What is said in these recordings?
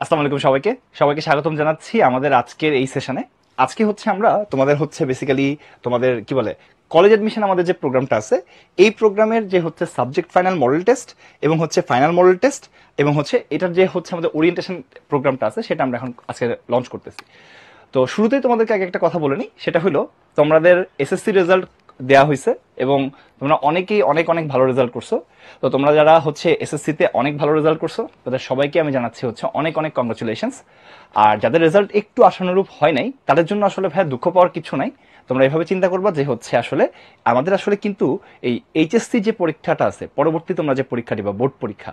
আসসালামু আলাইকুম সবাইকে সবাইকে স্বাগতম জানাচ্ছি আমাদের আজকের এই সেশনে। আজকে হচ্ছে আমরা তোমাদের হচ্ছে বেসিক্যালি তোমাদের কি বলে কলেজ অ্যাডমিশন আমাদের যে প্রোগ্রামটা আছে এই প্রোগ্রামের যে হচ্ছে সাবজেক্ট ফাইনাল মডেল টেস্ট এবং হচ্ছে ফাইনাল মডেল টেস্ট এবং হচ্ছে এটার যে হচ্ছে আমাদের ওরিয়েন্টেশন প্রোগ্রামটা আছে সেটা আমরা এখন আজকে লঞ্চ করতেছি। তো শুরুতেই তোমাদেরকে আগে একটা কথা বলে নিই, সেটা হলো তোমাদের এসএসসি রেজাল্ট দেওয়া হয়েছে এবং তোমরা অনেকেই অনেক অনেক ভালো রেজাল্ট করছো। তো তোমরা যারা হচ্ছে এসএসসিতে অনেক ভালো রেজাল্ট করছো তাদের সবাইকে আমি জানাচ্ছি হচ্ছে অনেক অনেক কংগ্রাচুলেশনস। আর যাদের রেজাল্ট একটু আশানুরূপ হয় নাই তাদের জন্য আসলে ভাই দুঃখ পাওয়ার কিছু নাই। তোমরা এভাবে চিন্তা করবা যে হচ্ছে আসলে আমাদের আসলে কিন্তু এই এইচএসসি যে পরীক্ষাটা আছে, পরবর্তী তোমরা যে পরীক্ষাটি বা বোর্ড পরীক্ষা,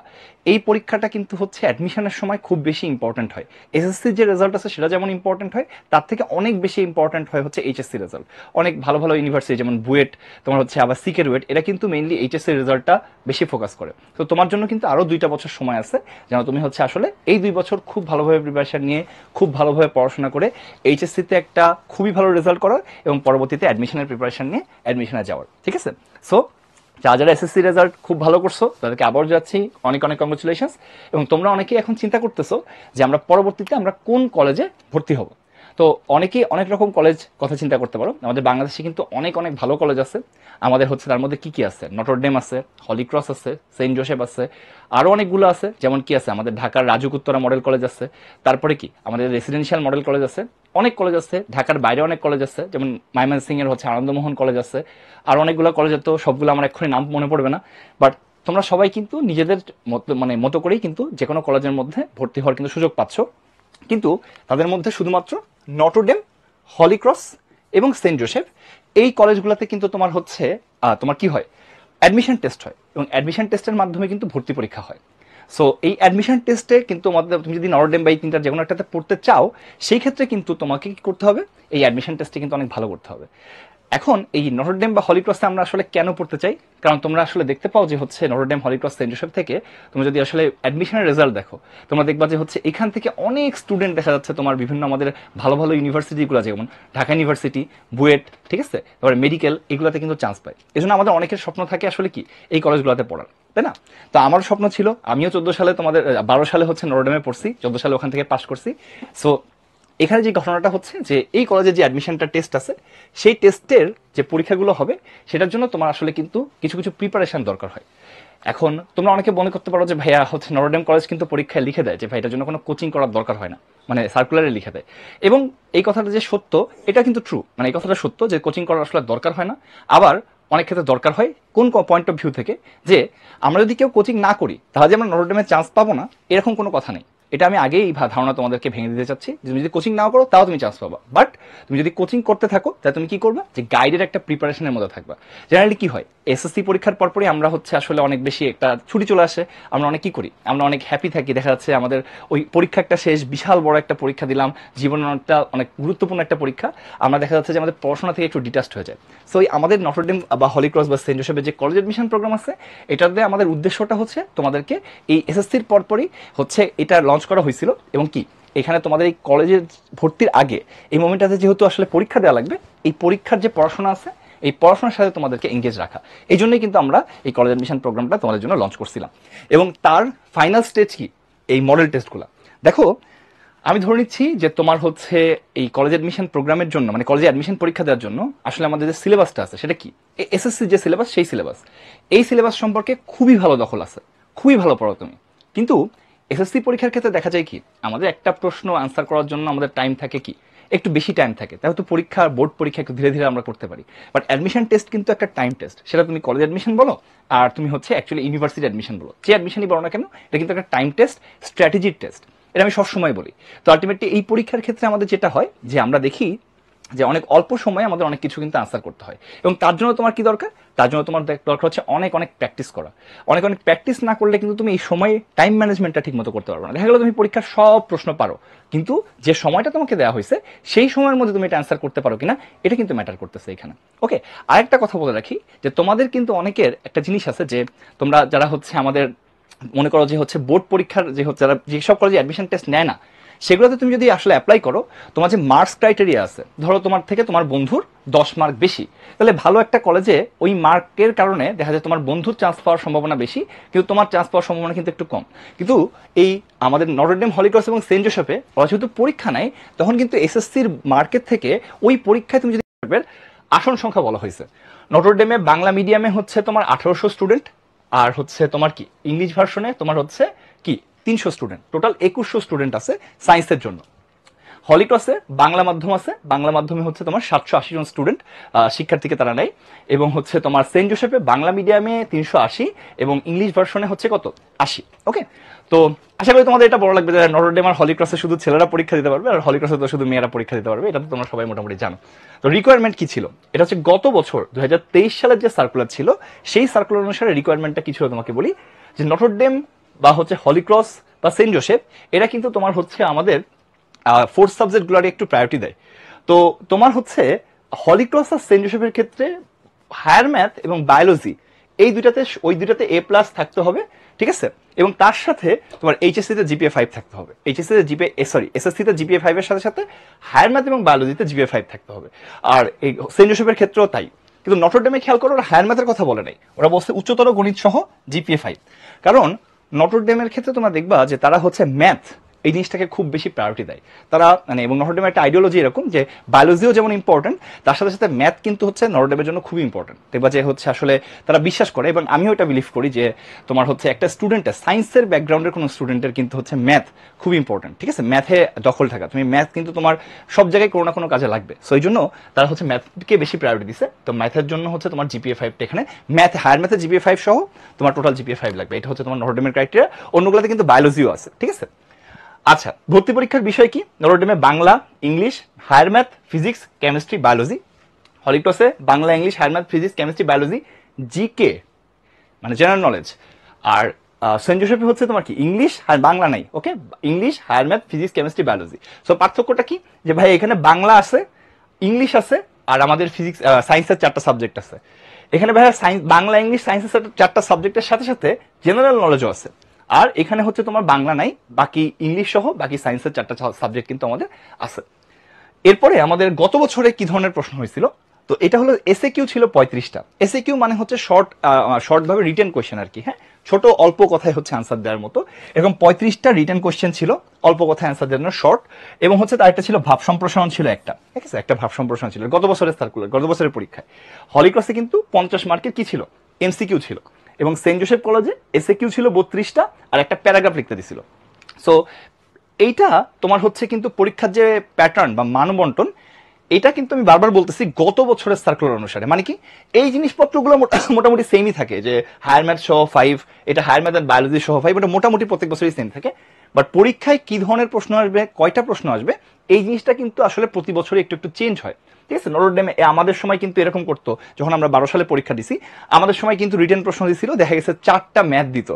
এই পরীক্ষাটা কিন্তু হচ্ছে অ্যাডমিশনের সময় খুব বেশি ইম্পর্টেন্ট হয়। এসএসসির যে রেজাল্ট আছে সেটা যেমন ইম্পর্টেন্ট হয়, তার থেকে অনেক বেশি ইম্পর্টেন্ট হয় হচ্ছে এইচএসসি রেজাল্ট। অনেক ভালো ভালো ইউনিভার্সিটি যেমন বুয়েট, তোমার হচ্ছে আবার সিকের ওয়েট, এরা কিন্তু মেইনলি এইচএসসি রেজাল্টটা বেশি ফোকাস করে। তো তোমার জন্য কিন্তু আরও 2টা বছর সময় আছে যেন তুমি হচ্ছে আসলে এই 2 বছর খুব ভালোভাবে প্রিপারেশন নিয়ে খুব ভালোভাবে পড়াশোনা করে এইচএসসিতে একটা খুবই ভালো রেজাল্ট করার এবং পরবর্তীতে অ্যাডমিশনের প্রিপারেশন নিয়ে অ্যাডমিশনে যাওয়ার। ঠিক আছে? সো যারা যারা এসএসসি রেজাল্ট খুব ভালো করছো তাদেরকে আবার যাচ্ছি অনেক অনেক কংগ্রেচুলেশনস। এবং তোমরা অনেকেই এখন চিন্তা করতেছো যে আমরা পরবর্তীতে আমরা কোন কলেজে ভর্তি হব। তো অনেকেই অনেক রকম কলেজ কথা চিন্তা করতে পারো। আমাদের বাংলাদেশে কিন্তু অনেক অনেক ভালো কলেজ আছে। আমাদের হচ্ছে তার মধ্যে কি কি আছে, নটরডেম আছে, হলিক্রস আছে, সেন্ট জোসেফ আছে, আরও অনেকগুলো আছে। যেমন কি আছে আমাদের ঢাকার রাজুক উত্তরা মডেল কলেজ আছে, তারপরে কি আমাদের রেসিডেন্সিয়াল মডেল কলেজ আছে, অনেক কলেজ আছে। ঢাকার বাইরে অনেক কলেজ আছে, যেমন ময়মনসিংহ এর হচ্ছে আনন্দমোহন কলেজ আছে। আর অনেকগুলো কলেজের তো সবগুলো আমার এক্ষুনি নাম মনে পড়বে না। বাট তোমরা সবাই কিন্তু নিজেদের মতো করেই কিন্তু যে কোনো কলেজের মধ্যে ভর্তি হওয়ার কিন্তু সুযোগ পাচ্ছ। কিন্তু তাদের মধ্যে শুধুমাত্র নটরডেম, হলিক্রস এবং সেন্ট জোসেফ এই কলেজগুলোতে কিন্তু তোমার হচ্ছে তোমার কি হয়, অ্যাডমিশন টেস্ট হয় এবং অ্যাডমিশন টেস্টের মাধ্যমে কিন্তু ভর্তি পরীক্ষা হয়। সো এই অ্যাডমিশন টেস্টে কিন্তু তুমি যদি নটরডেম বা এই তিনটার যে কোনো একটাতে পড়তে চাও সেই ক্ষেত্রে কিন্তু তোমাকে কি করতে হবে, এই অ্যাডমিশন টেস্টে কিন্তু অনেক ভালো করতে হবে। এখন এই নটরডেম বা হলিক্রসে আমরা আসলে কেন পড়তে চাই, কারণ তোমরা আসলে দেখতে পাও যে হচ্ছে নটরডেম, হলিক্রস, সেন্ট জোসেফ থেকে তোমরা যদি আসলে অ্যাডমিশনের রেজাল্ট দেখো তোমরা দেখবা যে হচ্ছে এখান থেকে অনেক স্টুডেন্ট দেখা যাচ্ছে তোমার বিভিন্ন আমাদের ভালো ভালো ইউনিভার্সিটিগুলো যেমন ঢাকা ইউনিভার্সিটি, বুয়েট, ঠিক আছে, তারপরে মেডিকেল, এগুলোতে কিন্তু চান্স পায়। এই জন্য আমাদের অনেকের স্বপ্ন থাকে আসলে কি এই কলেজগুলোতে পড়ার, তাই না? তো আমার স্বপ্ন ছিল, আমিও 14 সালে তোমাদের 12 সালে হচ্ছে নটরডেমে পড়ছি, 14 সালে ওখান থেকে পাস করছি। সো এখানে যে ঘটনাটা হচ্ছে যে এই কলেজের যে অ্যাডমিশনটা টেস্ট আছে সেই টেস্টের যে পরীক্ষাগুলো হবে সেটার জন্য তোমার আসলে কিন্তু কিছু কিছু প্রিপারেশন দরকার হয়। এখন তোমরা অনেকে মনে করতে পারো যে ভাইয়া হচ্ছে নটরডেম কলেজ কিন্তু পরীক্ষায় লিখে দেয় যে ভাই এটার জন্য কোনো কোচিং করার দরকার হয় না, মানে সার্কুলারে লিখে দেয়। এবং এই কথাটা যে সত্য এটা কিন্তু ট্রু, মানে এই কথাটা সত্য যে কোচিং করার আসলে দরকার হয় না। আবার অনেক ক্ষেত্রে দরকার হয় কোন পয়েন্ট অফ ভিউ থেকে, যে আমরা যদি কেউ কোচিং না করি তাহলে যে আমরা নটরডেমে চান্স পাবো না এরকম কোনো কথা নেই। এটা আমি আগেই ধারণা তোমাদেরকে ভেঙে দিতে চাচ্ছি যে তুমি যদি কোচিং নাও করো তাও তুমি চান্স পাবা, বাট তুমি যদি কোচিং করতে থাকো তাহলে তুমি কি করবে, যে গাইডের একটা প্রিপারেশনের মধ্যে থাকবা। জেনারেলি কি হয়, এসএসসি পরীক্ষার পরপরই আমরা হচ্ছে আসলে অনেক বেশি একটা ছুটি চলে আসে, আমরা অনেক কি করি, আমরা অনেক হ্যাপি থাকি। দেখা যাচ্ছে আমাদের ওই পরীক্ষা একটা শেষ, বিশাল বড় একটা পরীক্ষা দিলাম, জীবনের একটা অনেক গুরুত্বপূর্ণ একটা পরীক্ষা, আমরা দেখা যাচ্ছে যে আমাদের পড়াশোনা থেকে একটু ডিটাচড হয়ে যায়। সো এই আমাদের নটরডেম বা হলিক্রস বা সেন্ট জোসেফের যে কলেজ অ্যাডমিশন প্রোগ্রাম আছে এটাতে আমাদের উদ্দেশ্যটা হচ্ছে তোমাদেরকে এই এসএসসির পরপরই হচ্ছে এটা লঞ্চ করা হয়েছিল। এবং কি এখানে তোমাদের এই কলেজের ভর্তির আগে এই মোমেন্টটাতে যেহেতু আসলে পরীক্ষা দেওয়া লাগবে, এই পরীক্ষার যে পড়াশোনা আছে এই পড়াশোনার সাথে তোমাদেরকে এঙ্গেজ রাখা, এই জন্যই কিন্তু আমরা এই কলেজ অ্যাডমিশন প্রোগ্রামটা তোমাদের জন্য লঞ্চ করছিলাম। এবং তার ফাইনাল স্টেজ কি, এই মডেল টেস্টগুলো। দেখো আমি ধরে নিচ্ছি যে তোমার হচ্ছে এই কলেজ অ্যাডমিশন প্রোগ্রামের জন্য, মানে কলেজে অ্যাডমিশন পরীক্ষা দেওয়ার জন্য আসলে আমাদের যে সিলেবাসটা আছে সেটা কি, এসএসসি যে সিলেবাস সেই সিলেবাস, এই সিলেবাস সম্পর্কে খুবই ভালো দখল আছে, খুবই ভালো পড়ো তুমি। কিন্তু এসএসসি পরীক্ষার ক্ষেত্রে দেখা যায় কি আমাদের একটা প্রশ্ন আনসার করার জন্য আমাদের টাইম থাকে কি একটু বেশি টাইম থাকে, তাহলে তো পরীক্ষা বোর্ড পরীক্ষা একটু ধীরে ধীরে আমরা করতে পারি। বাট অ্যাডমিশন টেস্ট কিন্তু একটা টাইম টেস্ট, সেটা তুমি কলেজ অ্যাডমিশন বলো আর তুমি হচ্ছে অ্যাকচুয়ালি ইউনিভার্সিটি অ্যাডমিশন বলো, যে অ্যাডমিশনই বলো না কেন, এটা কিন্তু একটা টাইম টেস্ট, স্ট্র্যাটেজির টেস্ট। এটা আমি সবসময় বলি। তো আলটিমেটলি এই পরীক্ষার ক্ষেত্রে আমাদের যেটা হয় যে আমরা দেখি যে অনেক অল্প সময়ে আমাদের অনেক কিছু কিন্তু আনসার করতে হয়। এবং তার জন্য তোমার কি দরকার, তার জন্য তোমার দরকার হচ্ছে অনেক অনেক প্র্যাকটিস করা। অনেক অনেক প্র্যাকটিস না করলে কিন্তু তুমি এই সময়ে টাইম ম্যানেজমেন্টটা ঠিক মতো করতে পারবে না। দেখা গেলো তুমি পরীক্ষার সব প্রশ্ন পারো, কিন্তু যে সময়টা তোমাকে দেওয়া হয়েছে সেই সময়ের মধ্যে তুমি এটা অ্যান্সার করতে পারো কিনা এটা কিন্তু ম্যাটার করতেছে এখানে। ওকে, আরেকটা কথা বলে রাখি যে তোমাদের কিন্তু অনেকের একটা জিনিস আছে যে তোমরা যারা হচ্ছে আমাদের মনে করো যে হচ্ছে বোর্ড পরীক্ষার যে হচ্ছে যারা যেসব কলেজে অ্যাডমিশন টেস্ট নেয় না সেগুলোতে তুমি যদি আসলে অ্যাপ্লাই করো, তোমার যে মার্কস ক্রাইটেরিয়া আছে, ধরো তোমার থেকে তোমার বন্ধুর 10 মার্ক বেশি, তাহলে ভালো একটা কলেজে ওই মার্কের কারণে দেখা যায় তোমার বন্ধুর চান্স পাওয়ার সম্ভাবনা বেশি, কিন্তু তোমার চান্স পাওয়ার সম্ভাবনা কিন্তু একটু কম। কিন্তু এই আমাদের নটর ডেম, হলি ক্রস এবং সেন্ট জোসেফে ওরা যেহেতু পরীক্ষা নেয়, তখন কিন্তু এসএসসির মার্কের থেকে ওই পরীক্ষায় তুমি যদি আসন সংখ্যা বলা হয়েছে। নটর ডেমে বাংলা মিডিয়ামে হচ্ছে তোমার 1800 স্টুডেন্ট, আর হচ্ছে তোমার কি ইংলিশ ভার্সনে তোমার হচ্ছে কি 300 স্টুডেন্ট, টোটাল 2100 স্টুডেন্ট আছে সায়েন্সের জন্য। হলি ক্রসে বাংলা মাধ্যম আছে, বাংলা মাধ্যমে হচ্ছে তোমার 780 জন স্টুডেন্ট শিক্ষার্থীকে তারা নেয়, এবং হচ্ছে তোমার সেন্ট জোসেফে বাংলা মিডিয়ামে 380 এবং ইংলিশ ভার্সনে হচ্ছে কত 80। ওকে, তো আশা করি তোমাদের এটা বড় লাগবে যে নটর ডেম আর হলি ক্রসে শুধু ছেলেরা পরীক্ষা দিতে পারবে, আর হলি ক্রসে তো শুধু মেয়েরা পরীক্ষা দিতে পারবে, এটা তো তোমরা সবাই মোটামুটি জানো। তো রিকোয়ারমেন্ট কি ছিল, এটা হচ্ছে গত বছর 2023 সালের যে সার্কুলার ছিল, সেই সার্কুলার অনুসারে রিকোয়ারমেন্টটা কি ছিল তোমাকে বলি, যে নটর ডেম বা হচ্ছে হলি ক্রস বা সেন্ট জোসেফ, এরা কিন্তু তোমার হচ্ছে আমাদের ফোর্থ সাবজেক্টগুলোর একটু প্রায়োরিটি দেয়। তো তোমার হচ্ছে হলি ক্রস আর সেন্ট জোসেফের ক্ষেত্রে হায়ার ম্যাথ এবং বায়োলজি এই দুইটাতে, ওই দুইটাতে A+ থাকতে হবে, ঠিক আছে, এবং তার সাথে তোমার এইচএসসিতে জিপিএ 5 থাকতে হবে। এইচএসসিতে জিপিএ এসএসসিতে জিপিএ 5 এর সাথে সাথে হায়ার ম্যাথ এবং বায়োলজিতে জিপিএ 5 থাকতে হবে। আর এই সেন্ট জোসেফের ক্ষেত্রেও তাই। কিন্তু নটর ডেমে খেয়াল করো, ওরা হায়ার ম্যাথের কথা বলে নাই, ওরা বলছে উচ্চতর গণিত সহ জিপিএ 5। কারণ নটর ডেমের ক্ষেত্রে তোমরা দেখবা যে তারা হচ্ছে ম্যাথ এই জিনিসটাকে খুব বেশি প্রায়োরিটি দেয় তারা, মানে, এবং নটর ডেমের একটা আইডিওলজি এরকম যে বায়োলজিও যেমন ইম্পর্টেন্ট, তার সাথে সাথে ম্যাথ কিন্তু হচ্ছে নটর ডেমের জন্য খুবই ইম্পর্টেন্ট। দেখবা যে হচ্ছে আসলে তারা বিশ্বাস করে, এবং আমিও এটা বিলিভ করি, যে তোমার হচ্ছে একটা স্টুডেন্টের, সায়েন্সের ব্যাকগ্রাউন্ডের কোনো স্টুডেন্টের কিন্তু হচ্ছে ম্যাথ খুব ইম্পর্টেন্ট, ঠিক আছে, ম্যাথে দখল থাকা, তুমি ম্যাথ কিন্তু তোমার সব জায়গায় কোনো না কোনো কাজে লাগবে। সো এই জন্য তারা হচ্ছে ম্যাথকে বেশি প্রায়োরিটি দিচ্ছে। তো ম্যাথের জন্য হচ্ছে তোমার জিপিএ 5 এখানে ম্যাথ, হায়ার ম্যাথে জিপিএ 5 সহ তোমার টোটাল জিপিএ 5 লাগবে, এটা হচ্ছে তোমার নটর ডেমের ক্রাইটেরিয়া। অন্যগুলোতে কিন্তু বায়োলজিও আছে, ঠিক আছে। আচ্ছা, ভর্তি পরীক্ষার বিষয় কি, নটর ডেমে Bangla, English, higher math, physics, chemistry, biology. Holy ক্রসে Bangla, English, higher math, physics, chemistry, biology, GK মানে জেনারেল নলেজ। আর সেন্ট জোসেফে হচ্ছে তোমার কি ইংলিশ আর বাংলা নাই, okay, English, higher math, physics, chemistry, biology. So পার্থক্যটা কি, যে ভাই এখানে বাংলা আছে, ইংলিশ আছে, আর আমাদের ফিজিক্স সায়েন্সের 4টা সাবজেক্ট আছে। এখানে ভাই সায়েন্স, বাংলা, ইংলিশ, সায়েন্সের 4টা সাবজেক্টের সাথে সাথে জেনারেল নলেজও আছে। আর এখানে হচ্ছে তোমার বাংলা নাই, বাকি ইংলিশ সহ বাকি সায়েন্সের 4টা সাবজেক্ট কিন্তু আমাদের আছে। এরপরে আমাদের গত বছরে কি ধরনের প্রশ্ন হয়েছিল, তো এটা হলো এসএকিউ ছিল 35টা। এসএকিউ মানে হচ্ছে শর্ট ভাবে রিটেন কোয়েশ্চেন আর কি, হ্যাঁ, ছোট অল্প কথায় হচ্ছে আনসার দেওয়ার মতো। এরকম 35টা রিটেন কোয়েশ্চেন ছিল, অল্প কথায় আনসার দেওয়ার জন্য, শর্ট। এবং হচ্ছে তার একটা ছিল ভাব সম্প্রসারণ ছিল একটা, ঠিক আছে, একটা ভাব সম্প্রসারণ ছিল গত বছরের সার্কুলার, গত বছরের পরীক্ষায়। হলি ক্রসে কিন্তু 50 মার্কের কি ছিল, এমসিকিউ ছিল। এবং সেন্ট জোসেফ কলেজে এসএকিউ ছিল 32টা, আর একটা প্যারাগ্রাফ লিখতে দিছিল। সো এইটা তোমার হচ্ছে কিন্তু পরীক্ষার যে প্যাটার্ন বা মানবন্টন, এটা কিন্তু আমি বারবার বলতেছি গত বছরের সার্কুলার অনুসারে, মানে কি এই জিনিসপত্রগুলো মোটামুটি সেমই থাকে, যে হায়ার ম্যাথ সহ 5, এটা হায়ার ম্যাথ আর বায়োলজি সহ 5, এটা মোটামুটি প্রত্যেক বছরই সেম থাকে। বাট পরীক্ষায় কি ধরনের প্রশ্ন আসবে, কয়টা প্রশ্ন আসবে, এই জিনিসটা কিন্তু আসলে প্রতি বছরই একটু একটু চেঞ্জ হয়, ঠিক আছে। নটর ডেমে আমাদের সময় কিন্তু এরকম করতো, যখন আমরা 12 সালে পরীক্ষা দিছি, আমাদের সময় কিন্তু রিটেন প্রশ্ন দিছিল, দেখা গেছে 4টা ম্যাথ দিত,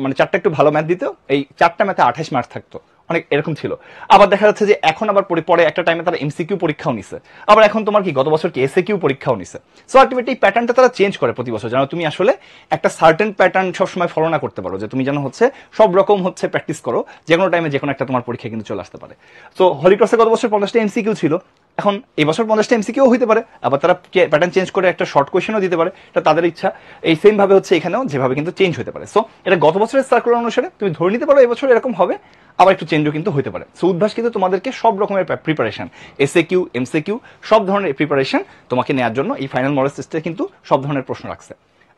মানে 4টা একটু ভালো ম্যাথ দিত, এই 4টা ম্যাথে 28 মার্ক থাকতো, অনেক এরকম ছিল। আবার দেখা যাচ্ছে যে এখন আবার পরে একটা টাইমে তারা এমসিকিউ পরীক্ষাও নিছে, আবার এখন তোমার কি গত বছর কি এসএকিউ পরীক্ষাও নিছে। সো আলটিমেটলি এই প্যাটার্নটা তারা চেঞ্জ করে প্রতি বছর, যেন তুমি আসলে একটা সার্টেন প্যাটার্ন সবসময় ফলো না করতে পারো, যে তুমি যেন হচ্ছে সব রকম হচ্ছে প্র্যাকটিস করো, যে কোনো টাইমে যে কোনো একটা তোমার পরীক্ষা কিন্তু চলে আসতে পারে। সো হলি ক্রসে গত বছর 50টা এমসিকিউ ছিল, এখন এই বছর 50টা এমসিকিউ হইতে পারে, আবার তারা প্যাটার্ন চেঞ্জ করে একটা শর্ট কোয়েশ্চেনও দিতে পারে, এটা তাদের ইচ্ছা। এই সেম ভাবে হচ্ছে এখানেও যেভাবে কিন্তু চেঞ্জ হতে পারে। সো এটা গত বছরের সার্কুলার অনুসারে তুমি ধরে নিতে পারো এবছর এরকম হবে, আবার একটু চেঞ্জও কিন্তু হতে পারে। সো উদ্ভাস কিন্তু তোমাদেরকে সব রকমের প্রিপারেশন, এসএকিউ, এমসিকিউ, সব ধরনের প্রিপারেশন তোমাকে নেওয়ার জন্য এই ফাইনাল মডেল টেস্টে কিন্তু সব ধরনের প্রশ্ন রাখছে।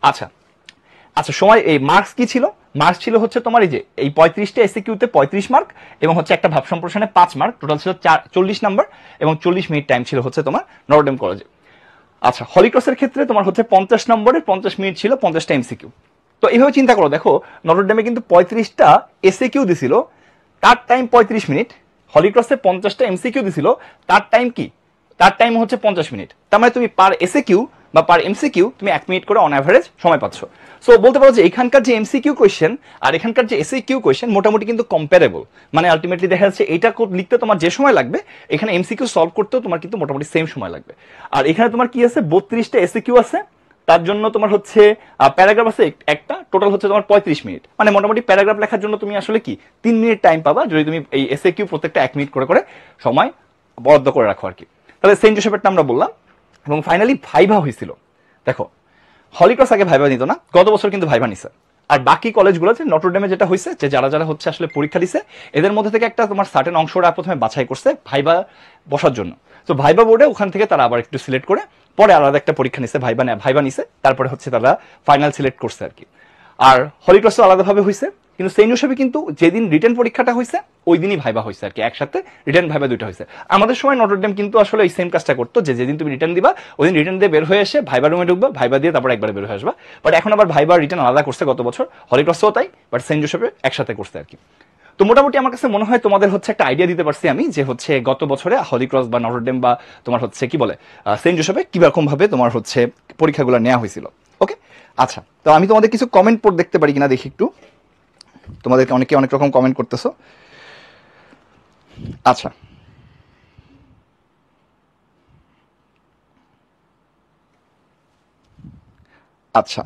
আচ্ছা আচ্ছা, সময় এই মার্কস কি ছিল, মার্কস ছিল হচ্ছে তোমার এই যে এই 35টা এসএকিউতে 35 মার্ক, এবং হচ্ছে একটা ভাব সম্প্রসারণে 5 মার্ক, টোটাল ছিল 40 নাম্বার, এবং 40 মিনিট টাইম ছিল হচ্ছে তোমার নটর ডেম কলেজে। আচ্ছা, হলি ক্রসের ক্ষেত্রে তোমার হচ্ছে 50 নম্বরের 50 মিনিট ছিল 50টা এমসিকিউ। তো এইভাবে চিন্তা করো, দেখো নটর ডেমে কিন্তু 35টা এসএকিউ দিছিল, তার টাইম 35 মিনিট, হলি ক্রসে 50টা এমসিকিউ দিছিল, তার টাইম কি, তার টাইম হচ্ছে 50 মিনিট। তার মানে তুমি পার এসএকিউ বা পার এমসিকিউ তুমি 1 মিনিট করে অন অ্যাভারেজ সময় পাচ্ছ। সো বলতে পারো যে এখানকার যে এমসিকিউ কোয়েশ্চেন আর এখানকার যে এসএকিউ কোয়েশ্চেন মোটামুটি কিন্তু কম্পারেবল, মানে আলটিমেটলি দেখা যাচ্ছে এটা লিখতে তোমার যে সময় লাগবে, এখানে এমসিকিউ সলভ করতেও তোমার কিন্তু মোটামুটি সেম সময় লাগবে। আর এখানে তোমার কি আছে, 32টা এসএকিউ আছে, তার জন্য তোমার হচ্ছে প্যারাগ্রাফ আছে একটা, টোটাল হচ্ছে তোমার 35 মিনিট। মানে মোটামুটি প্যারাগ্রাফ লেখার জন্য তুমি আসলে কি 3 মিনিট টাইম পাবা যদি তুমি এই এসএ কিউ প্রত্যেকটা 1 মিনিট করে করে সময় বরাদ্দ করে রাখো আর কি। তাহলে সেন্ট জোসেফেরটা আমরা বললাম। এবং ফাইনালি ভাইভা হয়েছিল। দেখো হলিক্রস আগে ভাইভা নিত না, গত বছর কিন্তু ভাইভা নিছে। আর বাকি কলেজগুলোতে নটরডেমে যেটা হয়েছে যে যারা যারা হচ্ছে আসলে পরীক্ষা দিছে এদের মধ্যে থেকে একটা তোমার সার্টেন অংশটা প্রথমে বাছাই করছে ভাইভা বসার জন্য। তো ভাইভা বোর্ডে ওখান থেকে তারা আবার একটু সিলেক্ট করে পরে আলাদা একটা পরীক্ষা নিছে, ভাইভা নিছে, তারপরে হচ্ছে তারা ফাইনাল সিলেক্ট করছে আর কি। আর হলিক্রসও আলাদাভাবে হয়েছে, কিন্তু সেন্ট জোসেফে কিন্তু যেদিন রিটেন পরীক্ষাটা হয়েছে ওই দিনই ভাইভা হয়েছে আর কি, একসাথে রিটেন ভাইভা দুইটা হয়েছে। আমাদের সময় নটরডেম কিন্তু আসলে এই সেম কাজটা করতো যে যেদিন তুমি রিটার্ন দিবা ওই দিন রিটার্ন দিয়ে বের হয়ে এসে ভাইভা রুমে ঢুকবা, ভাইভা দিয়ে তারপর একবার বের হয়ে আসবা। বাট এখন আবার ভাইভা রিটার্ন আলাদা করছে গত বছর, হলিক্রসও তাই, বাট সেন্ট জোসেফে একসাথে করছে আর কি। তো মোটামুটি আমার কাছে মনে হয় তোমাদের হচ্ছে একটা আইডিয়া দিতে পারছি আমি যে হচ্ছে গত বছরে হলিক্রস বা নটরডেম বা তোমার হচ্ছে কি বলে সেন্ট জোসেফে কিরকম ভাবে তোমার হচ্ছে পরীক্ষাগুলো নেওয়া হয়েছিল। ওকে, আচ্ছা, তো আমি তোমাদের কিছু কমেন্ট পড়ে দেখতে পারি কিনা দেখি একটু। তোমাদেরকে অনেকে অনেক রকম কমেন্ট করতেছো। আচ্ছা, আচ্ছা,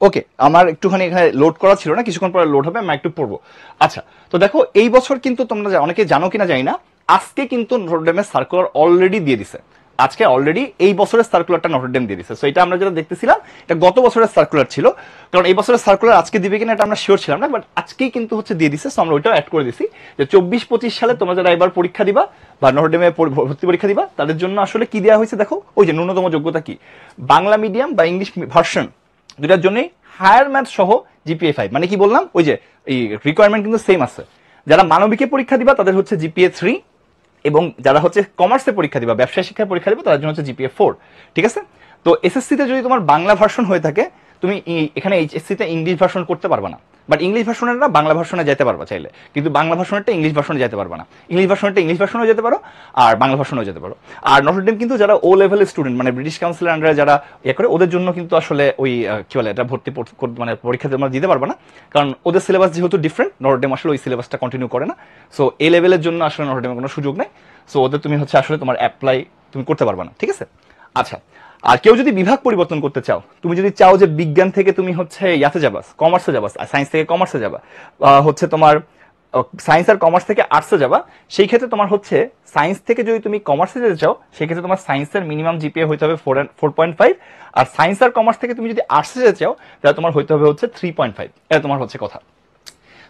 ওকে, আমার একটুখানি এখানে লোড করা ছিল না, কিছুক্ষণ পরে লোড হবে, আমি একটু পড়বো। আচ্ছা, তো দেখো এই বছর কিন্তু তোমরা অনেকে জানো কিনা জানি না, আজকে কিন্তু নটরডেমের সার্কুলার অলরেডি দিয়ে দিছে। আজকে অলরেডি এই বছরের সার্কুলারটা নটরডেম দিয়ে দিছে। সো এটা আমরা যেটা দেখতেছিলাম এটা গত বছরের সার্কুলার ছিল, কারণ এই বছরের সার্কুলার আজকে দিবে কিনা এটা আমরা শিওর ছিলাম না, বাট আজকেই কিন্তু হচ্ছে দিয়ে দিছে। সো আমরা ওইটাও অ্যাড করে দিছি যে 24-25 সালে তোমরা যারা এবার পরীক্ষা দিবা বা নটরডেমে ভর্তি পরীক্ষা দিবা তাদের জন্য আসলে কি দেওয়া হয়েছে দেখো, ওই যে ন্যূনতম যোগ্যতা কি, বাংলা মিডিয়াম বা ইংলিশ ভার্সন দুটার জন্যই হায়ার ম্যাথ সহ জিপিএ 5। মানে কি বললাম, ওই যে এই রিকোয়ারমেন্ট কিন্তু সেম আছে। যারা মানবিকে পরীক্ষা দিবা তাদের হচ্ছে জিপিএ 3, এবং যারা হচ্ছে কমার্সে পরীক্ষা দিবা, ব্যবসায় শিক্ষায় পরীক্ষা দিবা তাদের জন্য হচ্ছে জিপিএ 4। ঠিক আছে? তো এসএসসিতে যদি তোমার বাংলা ভার্সন হয়ে থাকে তুমি এখানে এইচএসসিতে ইংলিশ ভার্সন করতে পারবা না, বাট ইংলিশ ভার্সনেরটা বাংলা ভার্সনে যেতে পারবা চাইলে, কিন্তু বাংলা ভার্সনেরটা ইংলিশ ভার্সনে যেতে পারবা না। ইংলিশ ভার্সনেরটা ইংলিশ ভার্সনেও যেতে পারো আর বাংলা ভার্সনেও যেতে পারো। আর নটরডেম কিন্তু যারা ও লেভেলের স্টুডেন্ট মানে ব্রিটিশ কাউন্সিলের আন্ডারে যারা ইয়ে করে ওদের জন্য কিন্তু আসলে ওই কি বলে এটা ভর্তি মানে পরীক্ষা তোমরা দিতে পারবে না, কারণ ওদের সিলেবাস যেহেতু ডিফারেন্ট, নটরডেম আসলে ওই সিলেবাসটা কন্টিনিউ করে না। সো এ লেভেলের জন্য আসলে নটরডেমের কোনো সুযোগ নেই। সো ওদের তুমি হচ্ছে আসলে তোমার অ্যাপ্লাই তুমি করতে পারবে না। ঠিক আছে? আচ্ছা, আর কেউ যদি বিভাগ পরিবর্তন করতে চাও, তুমি যদি চাও যে বিজ্ঞান থেকে তুমি হচ্ছে ইয়াতে যাবা, কমার্সে যাবা, সায়েন্স থেকে কমার্সে যাবা, হচ্ছে তোমার সায়েন্স আর কমার্স থেকে আর্টসে যাবা, সেই ক্ষেত্রে তোমার হচ্ছে সায়েন্স থেকে যদি তুমি কমার্সে যেতে চাও সেই ক্ষেত্রে তোমার সায়েন্সের মিনিমাম জিপিএ হইতে হবে 4.5, আর সায়েন্স আর কমার্স থেকে তুমি যদি আর্টসে যেতে চাও তাহলে তোমার হইতে হবে হচ্ছে 3.5। এটা তোমার হচ্ছে কথা।